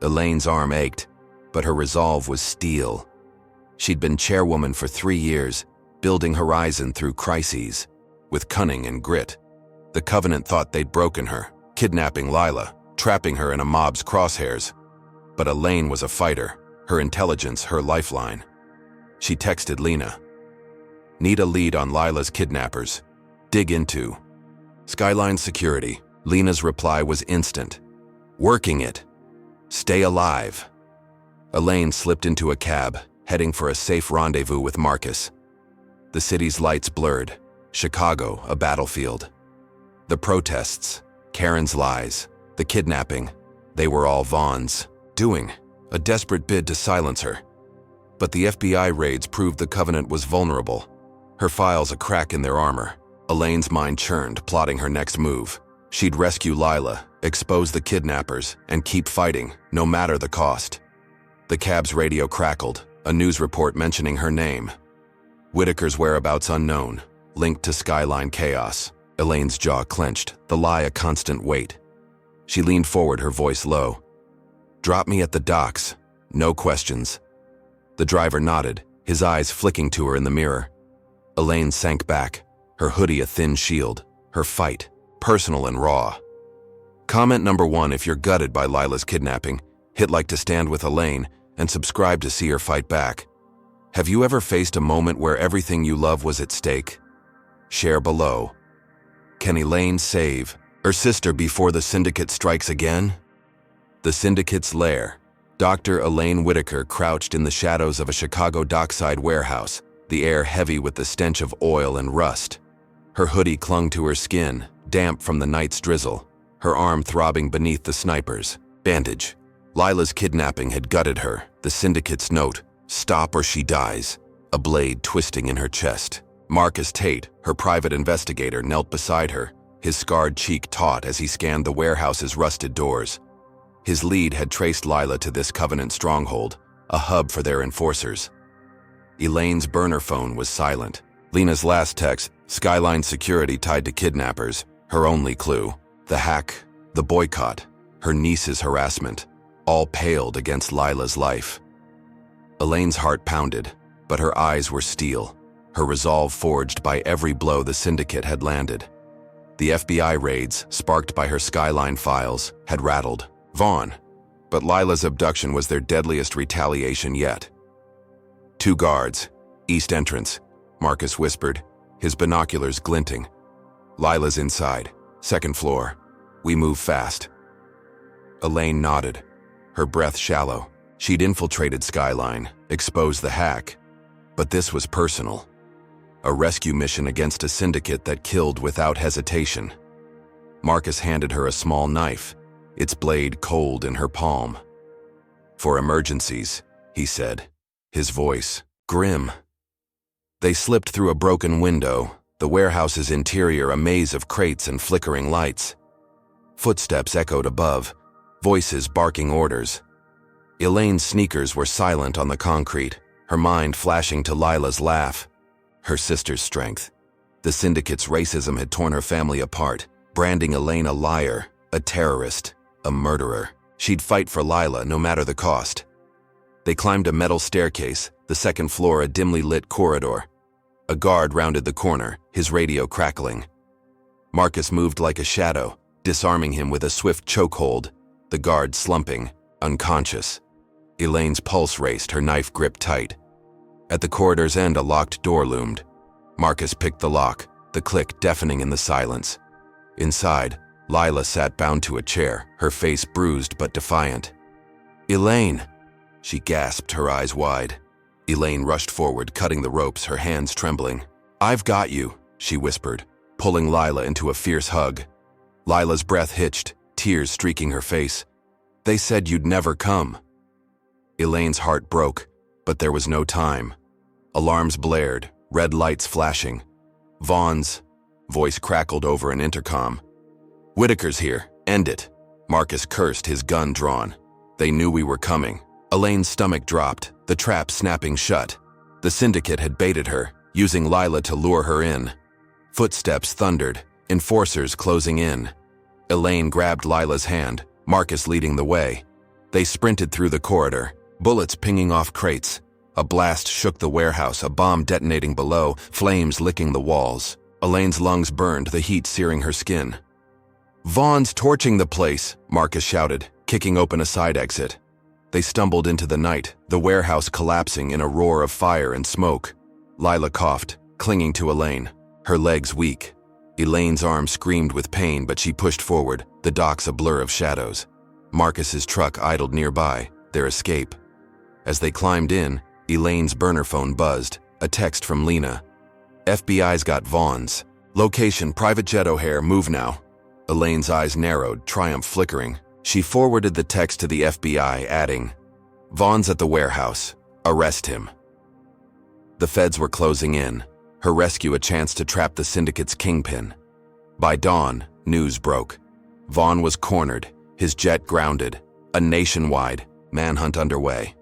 Elaine's arm ached, but her resolve was steel. She'd been chairwoman for 3 years, building Horizon through crises, with cunning and grit. The Covenant thought they'd broken her, kidnapping Lila, trapping her in a mob's crosshairs. But Elaine was a fighter, her intelligence her lifeline. She texted Lena. "Need a lead on Lila's kidnappers. Dig into." "Skyline Security." Lena's reply was instant. "Working it. Stay alive." Elaine slipped into a cab, heading for a safe rendezvous with Marcus. The city's lights blurred. Chicago, a battlefield. The protests, Karen's lies, the kidnapping, they were all Vaughn's doing, a desperate bid to silence her. But the FBI raids proved the Covenant was vulnerable. Her files a crack in their armor. Elaine's mind churned, plotting her next move. She'd rescue Lila, expose the kidnappers, and keep fighting, no matter the cost. The cab's radio crackled, a news report mentioning her name. Whitaker's whereabouts unknown, linked to Skyline chaos. Elaine's jaw clenched, the lie a constant weight. She leaned forward, her voice low. "Drop me at the docks. No questions." The driver nodded, his eyes flicking to her in the mirror. Elaine sank back, her hoodie a thin shield, her fight, personal and raw. Comment number 1 if you're gutted by Lila's kidnapping, hit like to stand with Elaine, and subscribe to see her fight back. Have you ever faced a moment where everything you love was at stake? Share below. Can Elaine save her sister before the syndicate strikes again? The syndicate's lair. Dr. Elaine Whitaker crouched in the shadows of a Chicago dockside warehouse, the air heavy with the stench of oil and rust. Her hoodie clung to her skin, damp from the night's drizzle, her arm throbbing beneath the sniper's bandage. Lila's kidnapping had gutted her, the syndicate's note, "Stop or she dies," a blade twisting in her chest. Marcus Tate, her private investigator, knelt beside her, his scarred cheek taut as he scanned the warehouse's rusted doors. His lead had traced Lila to this Covenant stronghold, a hub for their enforcers. Elaine's burner phone was silent. Lena's last text, Skyline Security tied to kidnappers, her only clue. The hack, the boycott, her niece's harassment, all paled against Lila's life. Elaine's heart pounded, but her eyes were steel, her resolve forged by every blow the syndicate had landed. The FBI raids, sparked by her Skyline files, had rattled Vaughn, but Lila's abduction was their deadliest retaliation yet. 2 guards, east entrance, Marcus whispered, his binoculars glinting. Lila's inside, 2nd floor. We move fast. Elaine nodded, her breath shallow. She'd infiltrated Skyline, exposed the hack, but this was personal. a rescue mission against a syndicate that killed without hesitation. Marcus handed her a small knife, its blade cold in her palm. "For emergencies," he said, his voice grim. They slipped through a broken window, the warehouse's interior a maze of crates and flickering lights. Footsteps echoed above, voices barking orders. Elaine's sneakers were silent on the concrete, her mind flashing to Lila's laugh. Her sister's strength. The syndicate's racism had torn her family apart, branding Elaine a liar, a terrorist, a murderer. She'd fight for Lila no matter the cost. They climbed a metal staircase, the second floor a dimly lit corridor. A guard rounded the corner, his radio crackling. Marcus moved like a shadow, disarming him with a swift chokehold, the guard slumping, unconscious. Elaine's pulse raced, her knife gripped tight. At the corridor's end, a locked door loomed. Marcus picked the lock, the click deafening in the silence. Inside, Lila sat bound to a chair, her face bruised but defiant. "Elaine!" She gasped, her eyes wide. Elaine rushed forward, cutting the ropes, her hands trembling. "I've got you," she whispered, pulling Lila into a fierce hug. Lila's breath hitched, tears streaking her face. "They said you'd never come." Elaine's heart broke, but there was no time. Alarms blared, red lights flashing. "Vaughn's," voice crackled over an intercom. "Whitaker's here, end it." Marcus cursed, his gun drawn. They knew we were coming. Elaine's stomach dropped, the trap snapping shut. The syndicate had baited her, using Lila to lure her in. Footsteps thundered, enforcers closing in. Elaine grabbed Lila's hand, Marcus leading the way. They sprinted through the corridor, bullets pinging off crates. A blast shook the warehouse, a bomb detonating below, flames licking the walls. Elaine's lungs burned, the heat searing her skin. "Vaughn's torching the place," Marcus shouted, kicking open a side exit. They stumbled into the night, the warehouse collapsing in a roar of fire and smoke. Lila coughed, clinging to Elaine, her legs weak. Elaine's arm screamed with pain, but she pushed forward, the docks a blur of shadows. Marcus's truck idled nearby, their escape. As they climbed in, Elaine's burner phone buzzed, a text from Lena. "FBI's got Vaughn's. Location, private jet O'Hare, move now." Elaine's eyes narrowed, triumph flickering. She forwarded the text to the FBI, adding, "Vaughn's at the warehouse. Arrest him." The feds were closing in, her rescue a chance to trap the syndicate's kingpin. By dawn, news broke. Vaughn was cornered, his jet grounded, a nationwide manhunt underway.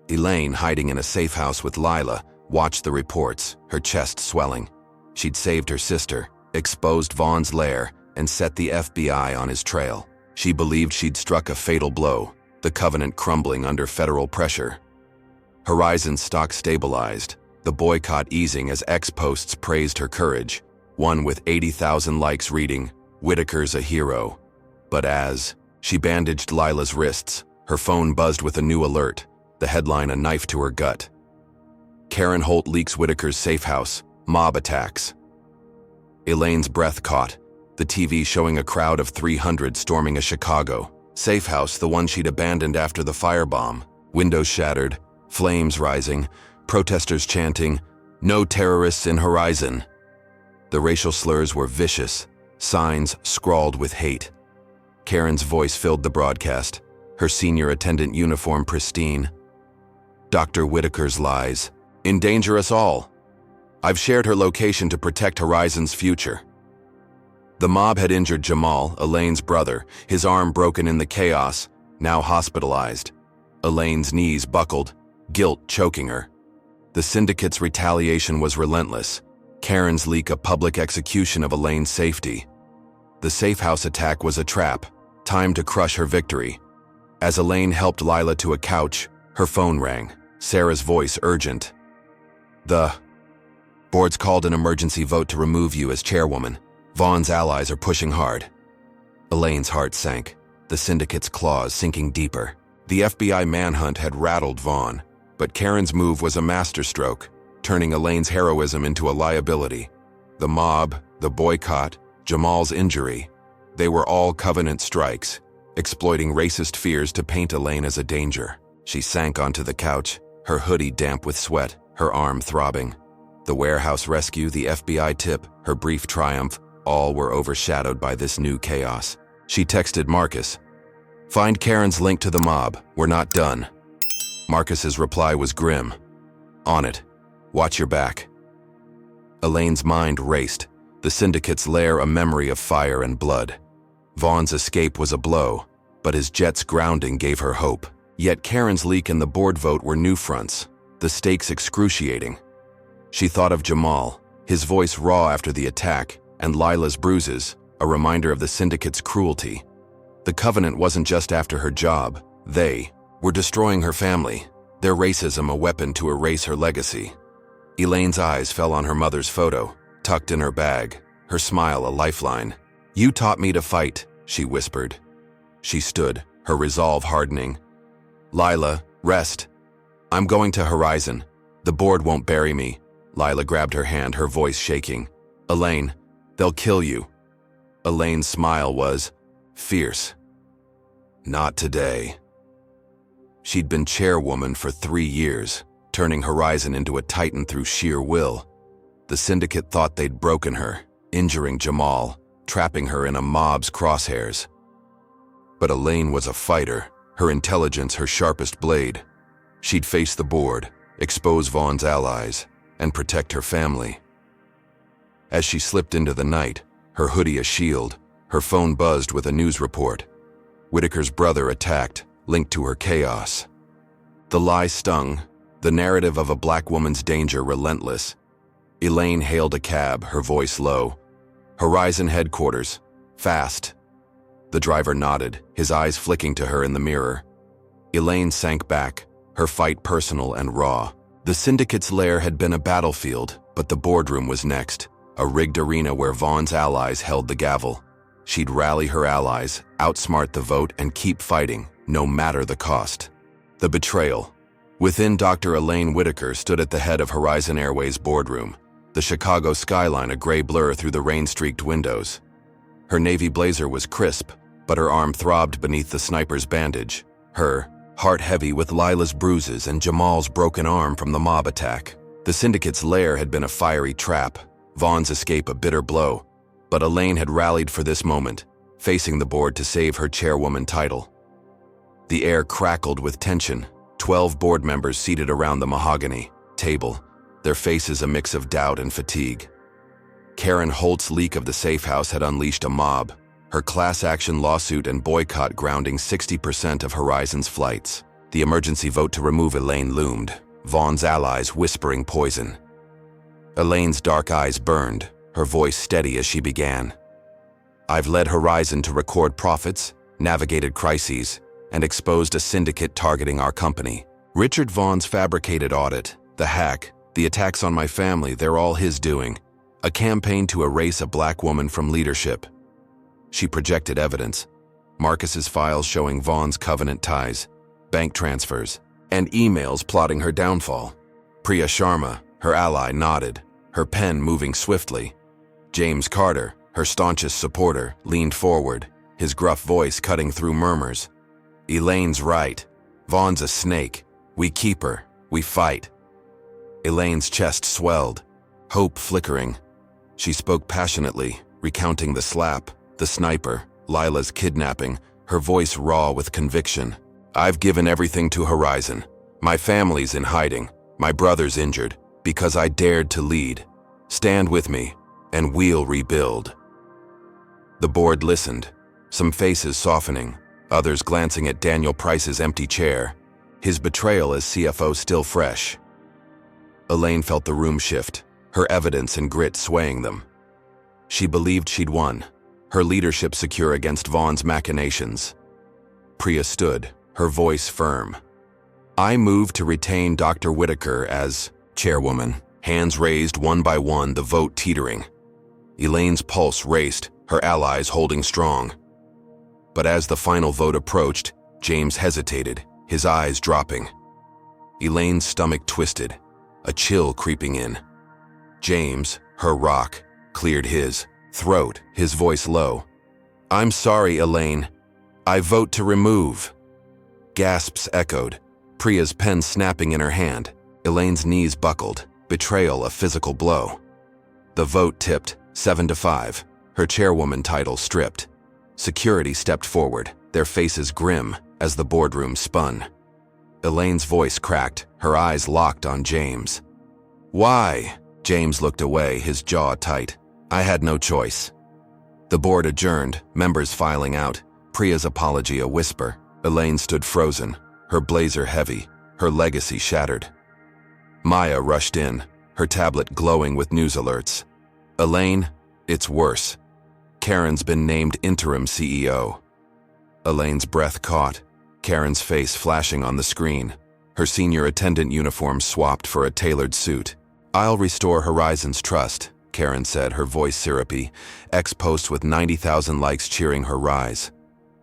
Elaine, hiding in a safe house with Lila, watched the reports, her chest swelling. She'd saved her sister, exposed Vaughn's lair, and set the FBI on his trail. She believed she'd struck a fatal blow, the covenant crumbling under federal pressure. Horizon's stock stabilized, the boycott easing as ex-posts praised her courage, one with 80,000 likes reading, "Whitaker's a hero." But as she bandaged Lila's wrists, her phone buzzed with a new alert, the headline a knife to her gut. Karen Holt leaks Whitaker's safe house, mob attacks. Elaine's breath caught, the TV showing a crowd of 300 storming a Chicago safe house, the one she'd abandoned after the firebomb. Windows shattered, flames rising, protesters chanting, "No terrorists in Horizon." The racial slurs were vicious, signs scrawled with hate. Karen's voice filled the broadcast, her senior attendant uniform pristine. "Dr. Whitaker's lies endanger us all. I've shared her location to protect Horizon's future." The mob had injured Jamal, Elaine's brother, his arm broken in the chaos, now hospitalized. Elaine's knees buckled, guilt choking her. The syndicate's retaliation was relentless. Karen's leak a public execution of Elaine's safety. The safe house attack was a trap, timed to crush her victory. As Elaine helped Lila to a couch, her phone rang, Sarah's voice urgent. "The board's called an emergency vote to remove you as chairwoman. Vaughn's allies are pushing hard." Elaine's heart sank, the syndicate's claws sinking deeper. The FBI manhunt had rattled Vaughn, but Karen's move was a masterstroke, turning Elaine's heroism into a liability. The mob, the boycott, Jamal's injury, they were all covenant strikes, exploiting racist fears to paint Elaine as a danger. She sank onto the couch, her hoodie damp with sweat, her arm throbbing. The warehouse rescue, the FBI tip, her brief triumph, all were overshadowed by this new chaos. She texted Marcus, "Find Karen's link to the mob. We're not done." Marcus's reply was grim. "On it. Watch your back." Elaine's mind raced, the syndicate's lair a memory of fire and blood. Vaughn's escape was a blow, but his jet's grounding gave her hope. Yet Karen's leak and the board vote were new fronts, the stakes excruciating. She thought of Jamal, his voice raw after the attack, and Lila's bruises, a reminder of the syndicate's cruelty. The Covenant wasn't just after her job. They were destroying her family, their racism a weapon to erase her legacy. Elaine's eyes fell on her mother's photo, tucked in her bag, her smile a lifeline. "You taught me to fight," she whispered. She stood, her resolve hardening. "Lila, rest. I'm going to Horizon. The board won't bury me." Lila grabbed her hand, her voice shaking. "Elaine, they'll kill you." Elaine's smile was fierce. Not today. She'd been chairwoman for 3 years, turning Horizon into a titan through sheer will. The syndicate thought they'd broken her, injuring Jamal, trapping her in a mob's crosshairs. But Elaine was a fighter, her intelligence her sharpest blade. She'd face the board, expose Vaughn's allies, and protect her family. As she slipped into the night, her hoodie a shield, her phone buzzed with a news report. Whitaker's brother attacked, linked to her chaos. The lie stung, the narrative of a black woman's danger relentless. Elaine hailed a cab, her voice low. "Horizon headquarters. Fast." The driver nodded, his eyes flicking to her in the mirror. Elaine sank back, her fight personal and raw. The syndicate's lair had been a battlefield, but the boardroom was next, a rigged arena where Vaughn's allies held the gavel. She'd rally her allies, outsmart the vote, and keep fighting, no matter the cost. The betrayal. Within, Dr. Elaine Whitaker stood at the head of Horizon Airways' boardroom, the Chicago skyline a gray blur through the rain-streaked windows. Her navy blazer was crisp, but her arm throbbed beneath the sniper's bandage. Her heart heavy with Lila's bruises and Jamal's broken arm from the mob attack. The syndicate's lair had been a fiery trap, Vaughn's escape a bitter blow, but Elaine had rallied for this moment, facing the board to save her chairwoman title. The air crackled with tension, 12 board members seated around the mahogany table, their faces a mix of doubt and fatigue. Karen Holt's leak of the safe house had unleashed a mob, her class action lawsuit and boycott grounding 60% of Horizon's flights. The emergency vote to remove Elaine loomed, Vaughn's allies whispering poison. Elaine's dark eyes burned, her voice steady as she began. "I've led Horizon to record profits, navigated crises, and exposed a syndicate targeting our company. Richard Vaughn's fabricated audit, the hack, the attacks on my family, they're all his doing. A campaign to erase a black woman from leadership." She projected evidence, Marcus's files showing Vaughn's Covenant ties, bank transfers, and emails plotting her downfall. Priya Sharma, her ally, nodded, her pen moving swiftly. James Carter, her staunchest supporter, leaned forward, his gruff voice cutting through murmurs. "Elaine's right. Vaughn's a snake. We keep her. We fight." Elaine's chest swelled, hope flickering. She spoke passionately, recounting the slap, the sniper, Lila's kidnapping, her voice raw with conviction. "I've given everything to Horizon. My family's in hiding. My brother's injured, because I dared to lead. Stand with me, and we'll rebuild." The board listened, some faces softening, others glancing at Daniel Price's empty chair, his betrayal as CFO still fresh. Elaine felt the room shift, her evidence and grit swaying them. She believed she'd won, her leadership secure against Vaughn's machinations. Priya stood, her voice firm. "I move to retain Dr. Whitaker as chairwoman." Hands raised one by one, the vote teetering. Elaine's pulse raced, her allies holding strong. But as the final vote approached, James hesitated, his eyes dropping. Elaine's stomach twisted, a chill creeping in. James, her rock, cleared his throat, his voice low. "I'm sorry, Elaine. I vote to remove." Gasps echoed, Priya's pen snapping in her hand. Elaine's knees buckled. betrayal a physical blow. The vote tipped 7-5, her chairwoman title stripped. Security stepped forward, their faces grim as the boardroom spun. Elaine's voice cracked, her eyes locked on James. "Why?" James looked away, his jaw tight. "I had no choice." The board adjourned, members filing out, Priya's apology a whisper. Elaine stood frozen, her blazer heavy, her legacy shattered. Maya rushed in, her tablet glowing with news alerts. "Elaine, it's worse. Karen's been named interim CEO." Elaine's breath caught, Karen's face flashing on the screen. Her senior attendant uniform swapped for a tailored suit. "I'll restore Horizon's trust," Karen said, her voice syrupy, ex-post with 90,000 likes cheering her rise.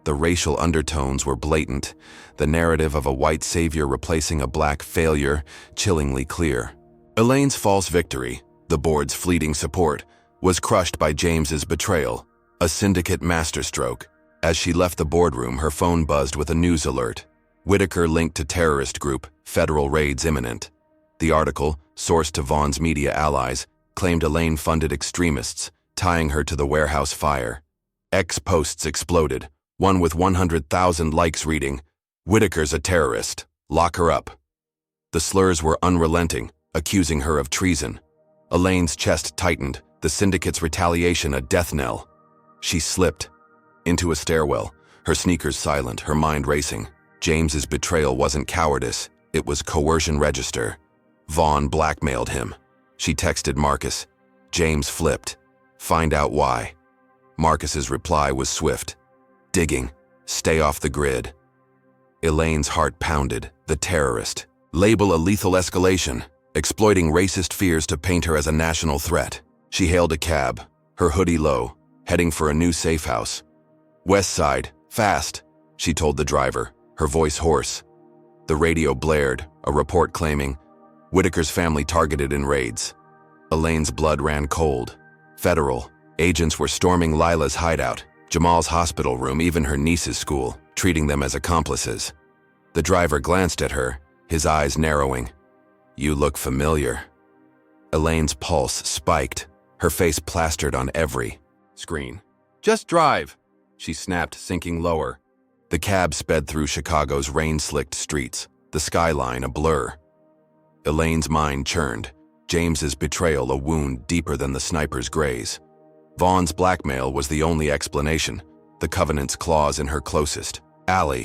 The racial undertones were blatant, the narrative of a white savior replacing a black failure chillingly clear. Elaine's false victory, the board's fleeting support, was crushed by James's betrayal, a syndicate masterstroke. As she left the boardroom, her phone buzzed with a news alert. Whitaker linked to terrorist group, federal raids imminent. The article, sourced to Vaughn's media allies, claimed Elaine funded extremists, tying her to the warehouse fire. Ex-posts exploded, one with 100,000 likes reading, "Whitaker's a terrorist. Lock her up." The slurs were unrelenting, accusing her of treason. Elaine's chest tightened, the syndicate's retaliation a death knell. She slipped into a stairwell, her sneakers silent, her mind racing. James's betrayal wasn't cowardice, it was coercion register. Vaughn blackmailed him. She texted Marcus. James flipped. "Find out why." Marcus's reply was swift. "Digging. Stay off the grid." Elaine's heart pounded. The terrorist. Label a lethal escalation, exploiting racist fears to paint her as a national threat. She hailed a cab, her hoodie low, heading for a new safe house. "West Side, fast," she told the driver, her voice hoarse. The radio blared, a report claiming, "Whitaker's family targeted in raids." Elaine's blood ran cold. Federal agents were storming Lila's hideout, Jamal's hospital room, even her niece's school, treating them as accomplices. The driver glanced at her, his eyes narrowing. "You look familiar." Elaine's pulse spiked, her face plastered on every screen. "Just drive," she snapped, sinking lower. The cab sped through Chicago's rain-slicked streets, the skyline a blur. Elaine's mind churned, James's betrayal a wound deeper than the sniper's graze. Vaughn's blackmail was the only explanation, the Covenant's claws in her closest ally.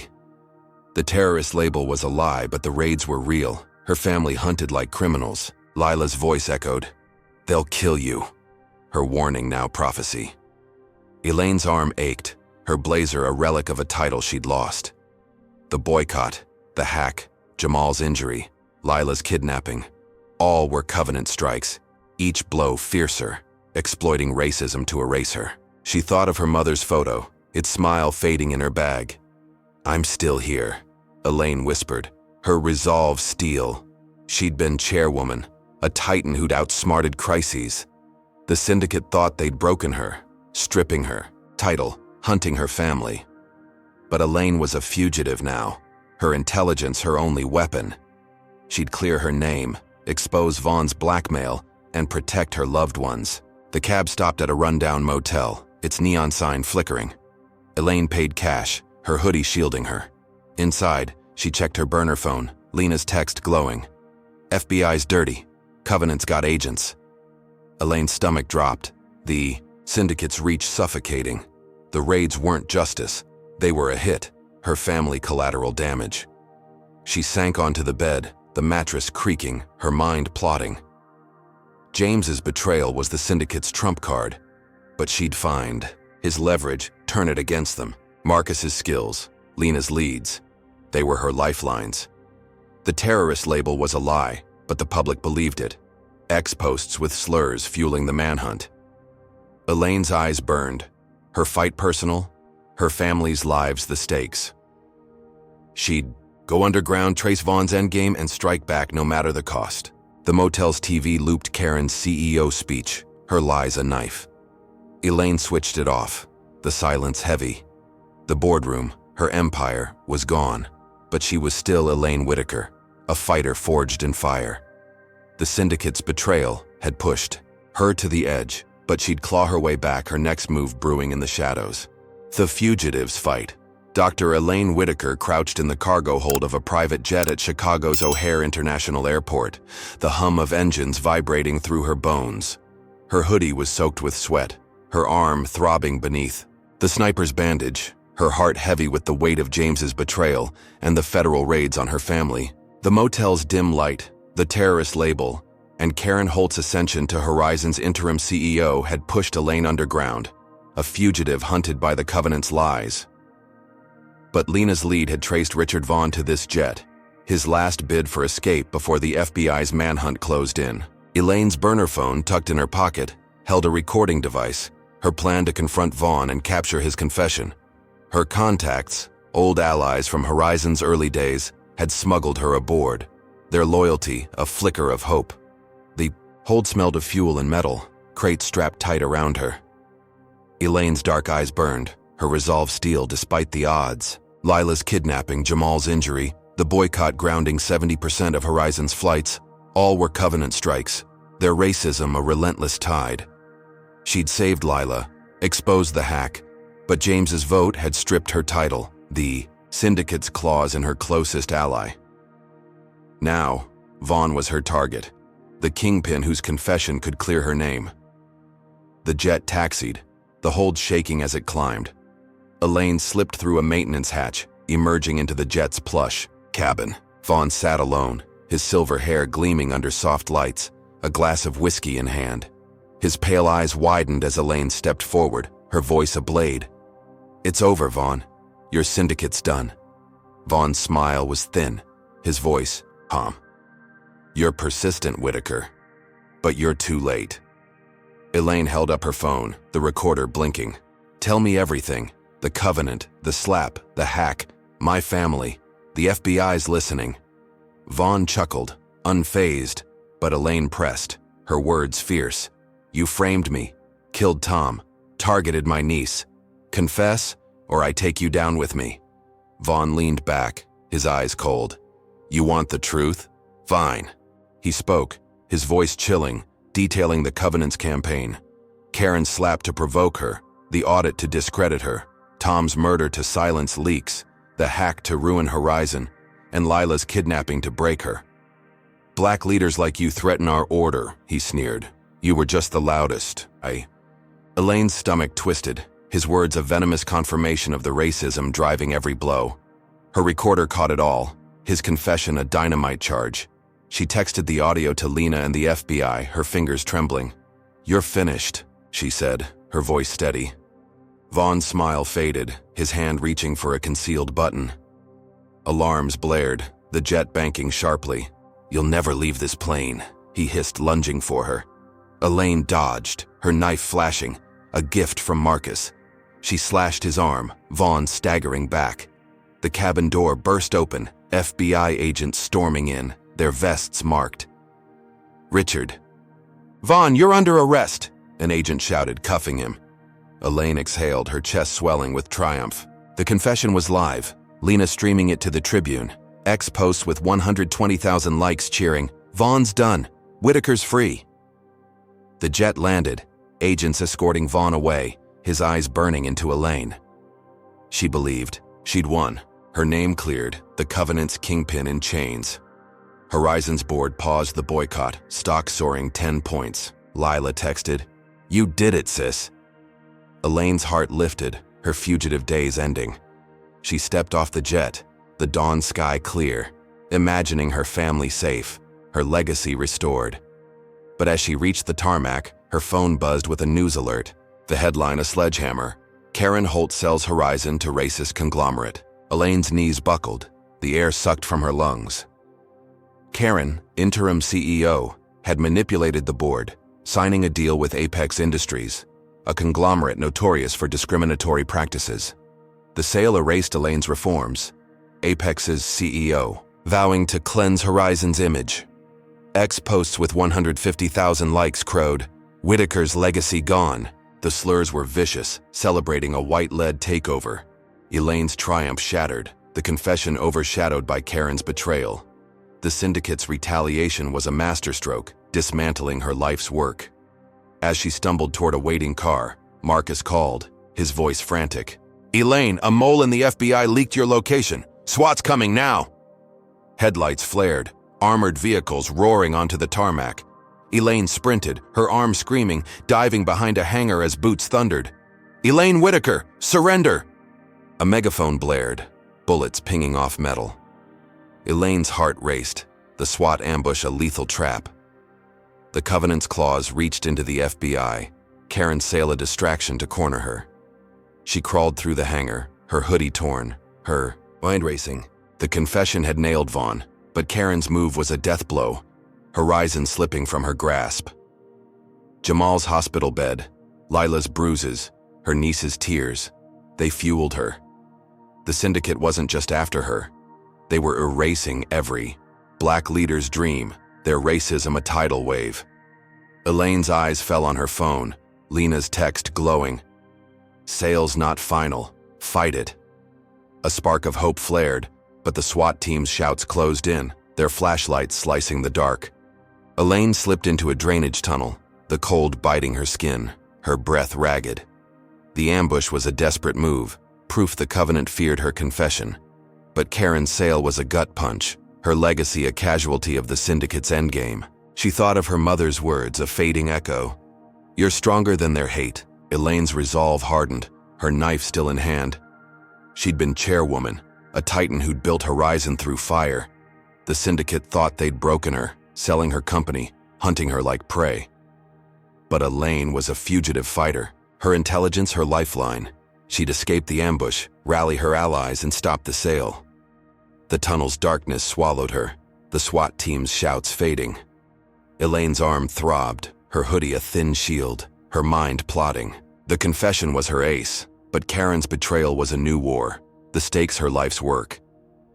The terrorist label was a lie, but the raids were real. Her family hunted like criminals. Lila's voice echoed, "They'll kill you." Her warning now prophecy. Elaine's arm ached, her blazer a relic of a title she'd lost. The boycott, the hack, Jamal's injury, Lila's kidnapping, all were Covenant strikes, each blow fiercer, exploiting racism to erase her. She thought of her mother's photo, its smile fading in her bag. "I'm still here," Elaine whispered, her resolve steel. She'd been chairwoman, a titan who'd outsmarted crises. The syndicate thought they'd broken her, stripping her, title, hunting her family. But Elaine was a fugitive now, her intelligence her only weapon. She'd clear her name, expose Vaughn's blackmail, and protect her loved ones. The cab stopped at a rundown motel, its neon sign flickering. Elaine paid cash, her hoodie shielding her. Inside, she checked her burner phone, Lena's text glowing. "FBI's dirty. Covenant's got agents." Elaine's stomach dropped, the syndicate's reach suffocating. The raids weren't justice, they were a hit, her family collateral damage. She sank onto the bed, the mattress creaking, her mind plotting. James's betrayal was the syndicate's trump card, but she'd find his leverage, turn it against them. Marcus's skills, Lena's leads, they were her lifelines. The terrorist label was a lie, but the public believed it. Ex-posts with slurs fueling the manhunt. Elaine's eyes burned, her fight personal, her family's lives the stakes. She'd go underground, trace Vaughn's endgame, and strike back no matter the cost. The motel's TV looped Karen's CEO speech, her lies a knife. Elaine switched it off, the silence heavy. The boardroom, her empire, was gone, but she was still Elaine Whitaker, a fighter forged in fire. The syndicate's betrayal had pushed her to the edge, but she'd claw her way back, her next move brewing in the shadows. The fugitives fight. Dr. Elaine Whitaker crouched in the cargo hold of a private jet at Chicago's O'Hare International Airport, the hum of engines vibrating through her bones. Her hoodie was soaked with sweat, her arm throbbing beneath the sniper's bandage, her heart heavy with the weight of James's betrayal and the federal raids on her family. The motel's dim light, the terrorist label, and Karen Holt's ascension to Horizon's interim CEO had pushed Elaine underground, a fugitive hunted by the Covenant's lies. But Lena's lead had traced Richard Vaughn to this jet, his last bid for escape before the FBI's manhunt closed in. Elaine's burner phone, tucked in her pocket, held a recording device, her plan to confront Vaughn and capture his confession. Her contacts, old allies from Horizon's early days, had smuggled her aboard, their loyalty a flicker of hope. The hold smelled of fuel and metal, crates strapped tight around her. Elaine's dark eyes burned, her resolve steel despite the odds. Lila's kidnapping, Jamal's injury, the boycott grounding 70% of Horizon's flights, all were Covenant strikes, their racism a relentless tide. She'd saved Lila, exposed the hack, but James's vote had stripped her title, the syndicate's claws in her closest ally. Now, Vaughn was her target, the kingpin whose confession could clear her name. The jet taxied, the hold shaking as it climbed. Elaine slipped through a maintenance hatch, emerging into the jet's plush cabin. Vaughn sat alone, his silver hair gleaming under soft lights, a glass of whiskey in hand. His pale eyes widened as Elaine stepped forward, her voice ablade. "It's over, Vaughn. Your syndicate's done." Vaughn's smile was thin, his voice calm. "You're persistent, Whitaker, but you're too late." Elaine held up her phone, the recorder blinking. "Tell me everything. The Covenant, the slap, the hack, my family. The FBI's listening." Vaughn chuckled, unfazed, but Elaine pressed, her words fierce. "You framed me, killed Tom, targeted my niece. Confess, or I take you down with me." Vaughn leaned back, his eyes cold. "You want the truth? Fine." He spoke, his voice chilling, detailing the Covenant's campaign. Karen's slap to provoke her, the audit to discredit her, Tom's murder to silence leaks, the hack to ruin Horizon, and Lila's kidnapping to break her. "Black leaders like you threaten our order," he sneered. "You were just the loudest, Elaine's stomach twisted, his words a venomous confirmation of the racism driving every blow. Her recorder caught it all, his confession a dynamite charge. She texted the audio to Lena and the FBI, her fingers trembling. "You're finished," she said, her voice steady. Vaughn's smile faded, his hand reaching for a concealed button. Alarms blared, the jet banking sharply. "You'll never leave this plane," he hissed, lunging for her. Elaine dodged, her knife flashing, a gift from Marcus. She slashed his arm, Vaughn staggering back. The cabin door burst open, FBI agents storming in, their vests marked. "Richard." "Vaughn, you're under arrest," an agent shouted, cuffing him. Elaine exhaled, her chest swelling with triumph. The confession was live, Lena streaming it to the Tribune. X posts with 120,000 likes cheering, "Vaughn's done. Whitaker's free." The jet landed, agents escorting Vaughn away, his eyes burning into Elaine. She believed. She'd won. Her name cleared, the Covenant's kingpin in chains. Horizon's board paused the boycott, stock soaring 10 points. Lila texted, "You did it, sis." Elaine's heart lifted, her fugitive days ending. She stepped off the jet, the dawn sky clear, imagining her family safe, her legacy restored. But as she reached the tarmac, her phone buzzed with a news alert. The headline a sledgehammer. Karen Holt sells Horizon to racist conglomerate. Elaine's knees buckled, the air sucked from her lungs. Karen, interim CEO, had manipulated the board, signing a deal with Apex Industries, a conglomerate notorious for discriminatory practices. The sale erased Elaine's reforms. Apex's CEO, vowing to cleanse Horizon's image. X posts with 150,000 likes crowed, "Whitaker's legacy gone." The slurs were vicious, celebrating a white-led takeover. Elaine's triumph shattered, the confession overshadowed by Karen's betrayal. The syndicate's retaliation was a masterstroke, dismantling her life's work. As she stumbled toward a waiting car, Marcus called, his voice frantic. "Elaine, a mole in the FBI leaked your location. SWAT's coming now!" Headlights flared, armored vehicles roaring onto the tarmac. Elaine sprinted, her arms screaming, diving behind a hangar as boots thundered. "Elaine Whitaker, surrender!" A megaphone blared, bullets pinging off metal. Elaine's heart raced, the SWAT ambush a lethal trap. The Covenant's claws reached into the FBI, Karen Sale a distraction to corner her. She crawled through the hangar, her hoodie torn, her mind racing. The confession had nailed Vaughn, but Karen's move was a death blow, Horizon slipping from her grasp. Jamal's hospital bed, Lila's bruises, her niece's tears, they fueled her. The syndicate wasn't just after her. They were erasing every black leader's dream, their racism a tidal wave. Elaine's eyes fell on her phone, Lena's text glowing. "Sale's not final. Fight it." A spark of hope flared, but the SWAT team's shouts closed in, their flashlights slicing the dark. Elaine slipped into a drainage tunnel, the cold biting her skin, her breath ragged. The ambush was a desperate move, proof the Covenant feared her confession. But Karen Sale was a gut punch, her legacy a casualty of the syndicate's endgame. She thought of her mother's words, a fading echo. "You're stronger than their hate." Elaine's resolve hardened, her knife still in hand. She'd been chairwoman, a titan who'd built Horizon through fire. The syndicate thought they'd broken her, selling her company, hunting her like prey. But Elaine was a fugitive fighter, her intelligence her lifeline. She'd escape the ambush, rally her allies, and stop the sale. The tunnel's darkness swallowed her, the SWAT team's shouts fading. Elaine's arm throbbed, her hoodie a thin shield, her mind plotting. The confession was her ace, but Karen's betrayal was a new war, the stakes her life's work.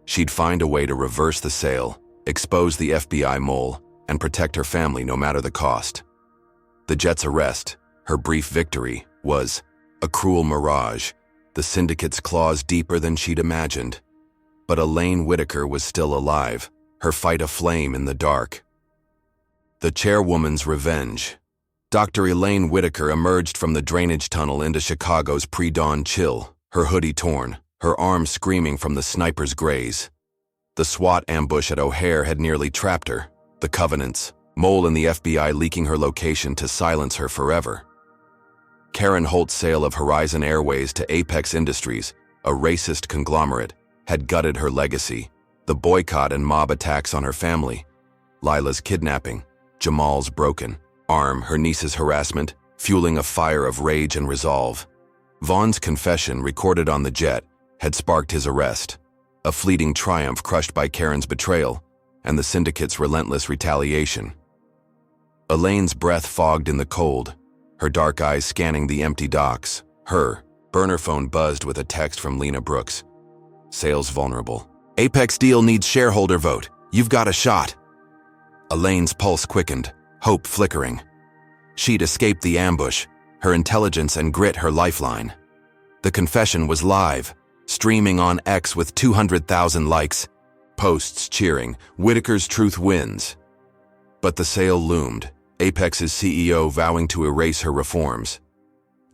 She'd find a way to reverse the sale, expose the FBI mole, and protect her family no matter the cost. The Jet's arrest, her brief victory, was a cruel mirage, the syndicate's claws deeper than she'd imagined. But Elaine Whitaker was still alive, her fight aflame in the dark. The chairwoman's revenge. Dr. Elaine Whitaker emerged from the drainage tunnel into Chicago's pre-dawn chill, her hoodie torn, her arms screaming from the sniper's graze. The SWAT ambush at O'Hare had nearly trapped her, the Covenant's mole in the FBI leaking her location to silence her forever. Karen Holt's sale of Horizon Airways to Apex Industries, a racist conglomerate, had gutted her legacy, the boycott and mob attacks on her family, Lila's kidnapping, Jamal's broken arm, her niece's harassment, fueling a fire of rage and resolve. Vaughn's confession, recorded on the Jet, had sparked his arrest, a fleeting triumph crushed by Karen's betrayal and the syndicate's relentless retaliation. Elaine's breath fogged in the cold, her dark eyes scanning the empty docks. Her burner phone buzzed with a text from Lena Brooks. "Sales vulnerable. Apex deal needs shareholder vote. You've got a shot." Elaine's pulse quickened, hope flickering. She'd escaped the ambush, her intelligence and grit her lifeline. The confession was live, streaming on X with 200,000 likes, posts cheering, "Whitaker's truth wins." But the sale loomed, Apex's CEO vowing to erase her reforms.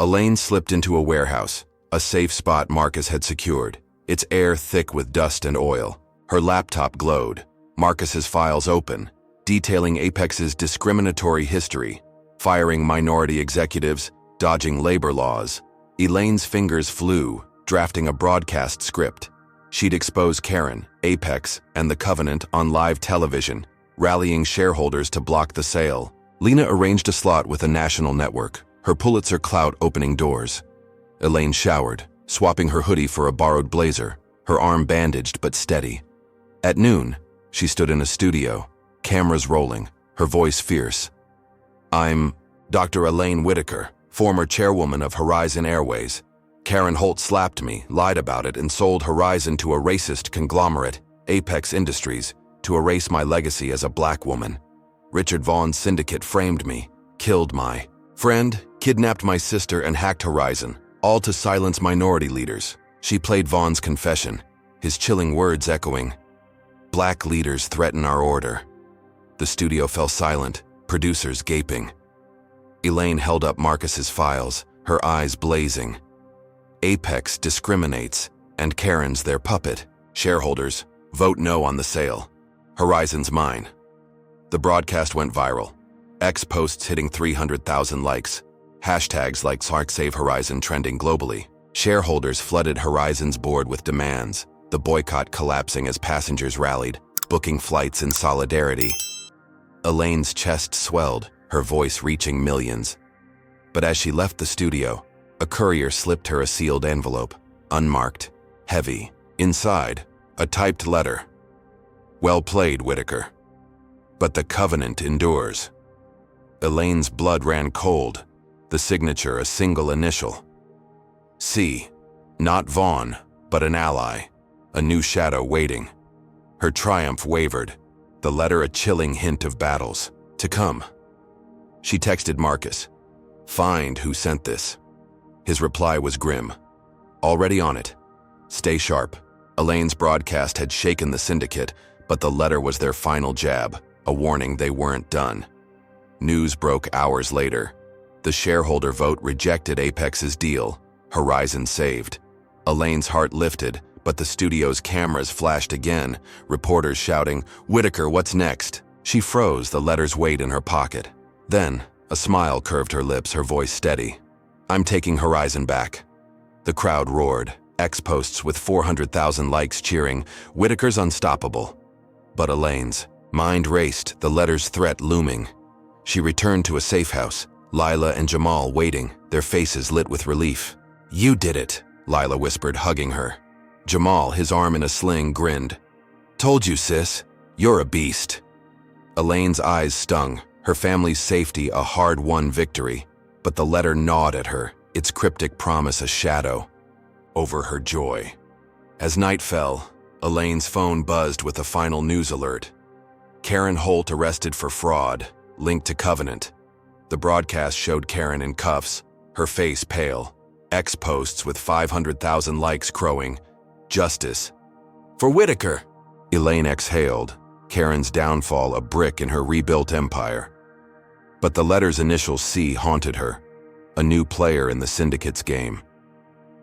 Elaine slipped into a warehouse, a safe spot Marcus had secured, its air thick with dust and oil. Her laptop glowed, Marcus's files open, detailing Apex's discriminatory history, firing minority executives, dodging labor laws. Elaine's fingers flew, drafting a broadcast script. She'd expose Karen, Apex, and the Covenant on live television, rallying shareholders to block the sale. Lena arranged a slot with a national network, her Pulitzer clout opening doors. Elaine showered, swapping her hoodie for a borrowed blazer, her arm bandaged but steady. At noon, she stood in a studio, cameras rolling, her voice fierce. "I'm Dr. Elaine Whitaker, former chairwoman of Horizon Airways. Karen Holt slapped me, lied about it, and sold Horizon to a racist conglomerate, Apex Industries, to erase my legacy as a black woman. Richard Vaughn's syndicate framed me, killed my friend, kidnapped my sister, and hacked Horizon, all to silence minority leaders." She played Vaughn's confession, his chilling words echoing, Black leaders threaten our order. The studio fell silent, producers gaping. Elaine held up Marcus's files, her eyes blazing. Apex discriminates, and Karen's their puppet. Shareholders, vote no on the sale. Horizon's mine. The broadcast went viral. X posts hitting 300,000 likes. Hashtags like #SaveHorizon trending globally. Shareholders flooded Horizon's board with demands, the boycott collapsing as passengers rallied, booking flights in solidarity. Elaine's chest swelled, her voice reaching millions. But as she left the studio, a courier slipped her a sealed envelope, unmarked, heavy. Inside, a typed letter. Well played, Whitaker. But the covenant endures. Elaine's blood ran cold, the signature a single initial. C. Not Vaughn, but an ally, a new shadow waiting. Her triumph wavered, the letter a chilling hint of battles to come. She texted Marcus, "Find who sent this." His reply was grim. "Already on it. Stay sharp." Elaine's broadcast had shaken the syndicate, but the letter was their final jab, a warning they weren't done. News broke hours later. The shareholder vote rejected Apex's deal. Horizon saved. Elaine's heart lifted, but the studio's cameras flashed again, reporters shouting, "Whitaker, what's next?" She froze, the letter's weight in her pocket. Then, a smile curved her lips, her voice steady. "I'm taking Horizon back." The crowd roared. X posts with 400,000 likes cheering, "Whitaker's unstoppable." But Elaine's mind raced, the letter's threat looming. She returned to a safe house, Lila and Jamal waiting, their faces lit with relief. "You did it," Lila whispered, hugging her. Jamal, his arm in a sling, grinned. "Told you, sis. You're a beast." Elaine's eyes stung, her family's safety a hard-won victory. But the letter gnawed at her, its cryptic promise a shadow over her joy. As night fell, Elaine's phone buzzed with a final news alert. Karen Holt arrested for fraud, linked to Covenant. The broadcast showed Karen in cuffs, her face pale. X posts with 500,000 likes crowing, "Justice for Whitaker." Elaine exhaled, Karen's downfall a brick in her rebuilt empire. But the letter's initial C haunted her, a new player in the syndicate's game.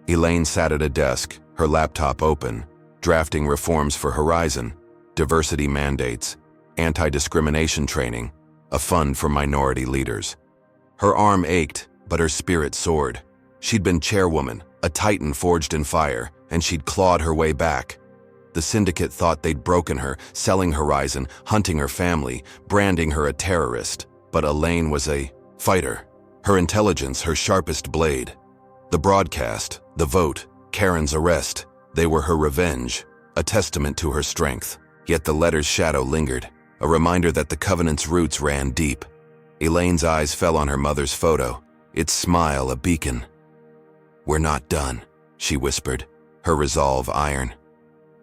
Elaine sat at a desk, her laptop open, drafting reforms for Horizon, diversity mandates, anti-discrimination training, a fund for minority leaders. Her arm ached, but her spirit soared. She'd been chairwoman, a titan forged in fire, and she'd clawed her way back. The syndicate thought they'd broken her, selling Horizon, hunting her family, branding her a terrorist. But Elaine was a fighter, her intelligence her sharpest blade. The broadcast, the vote, Karen's arrest, they were her revenge, a testament to her strength. Yet the letter's shadow lingered, a reminder that the Covenant's roots ran deep. Elaine's eyes fell on her mother's photo, its smile a beacon. "We're not done," she whispered, her resolve iron.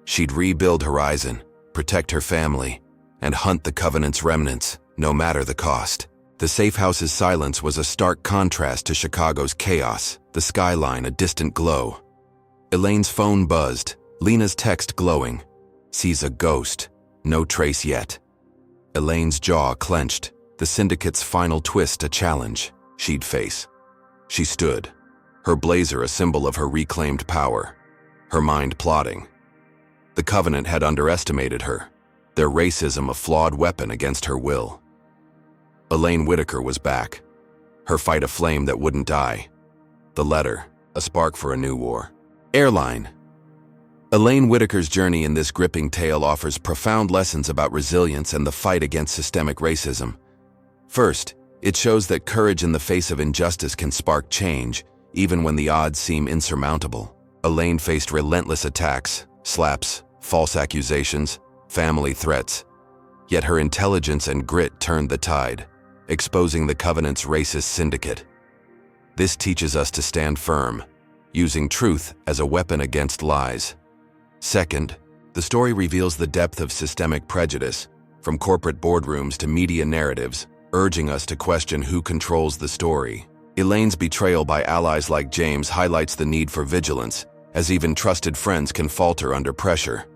She'd rebuild Horizon, protect her family, and hunt the Covenant's remnants, no matter the cost. The safe house's silence was a stark contrast to Chicago's chaos, the skyline a distant glow. Elaine's phone buzzed, Lena's text glowing. "Sees a ghost, no trace yet." Elaine's jaw clenched, the syndicate's final twist a challenge she'd face. She stood, her blazer a symbol of her reclaimed power, her mind plotting. The Covenant had underestimated her, their racism a flawed weapon against her will. Elaine Whitaker was back, her fight a flame that wouldn't die. The letter, a spark for a new war. Airline. Elaine Whitaker's journey in this gripping tale offers profound lessons about resilience and the fight against systemic racism. First, it shows that courage in the face of injustice can spark change, even when the odds seem insurmountable. Elaine faced relentless attacks, slaps, false accusations, family threats. Yet her intelligence and grit turned the tide, exposing the Covenant's racist syndicate. This teaches us to stand firm, using truth as a weapon against lies. Second, the story reveals the depth of systemic prejudice, from corporate boardrooms to media narratives, urging us to question who controls the story. Elaine's betrayal by allies like James highlights the need for vigilance, as even trusted friends can falter under pressure.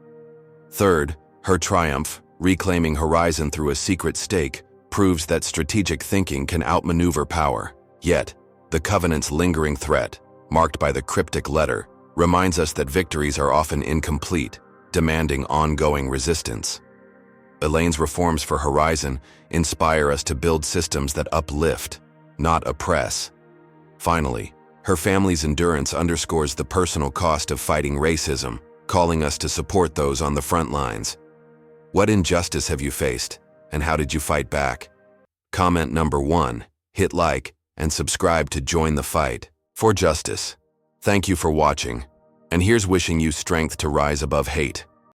Third, Her triumph, reclaiming Horizon through a secret stake, proves that strategic thinking can outmaneuver power. Yet, the Covenant's lingering threat, marked by the cryptic letter, reminds us that victories are often incomplete, demanding ongoing resistance. Elaine's reforms for Horizon inspire us to build systems that uplift, not oppress. Finally, her family's endurance underscores the personal cost of fighting racism, calling us to support those on the front lines. What injustice have you faced, and how did you fight back? Comment number 1, hit like, and subscribe to join the fight for justice. Thank you for watching, and here's wishing you strength to rise above hate.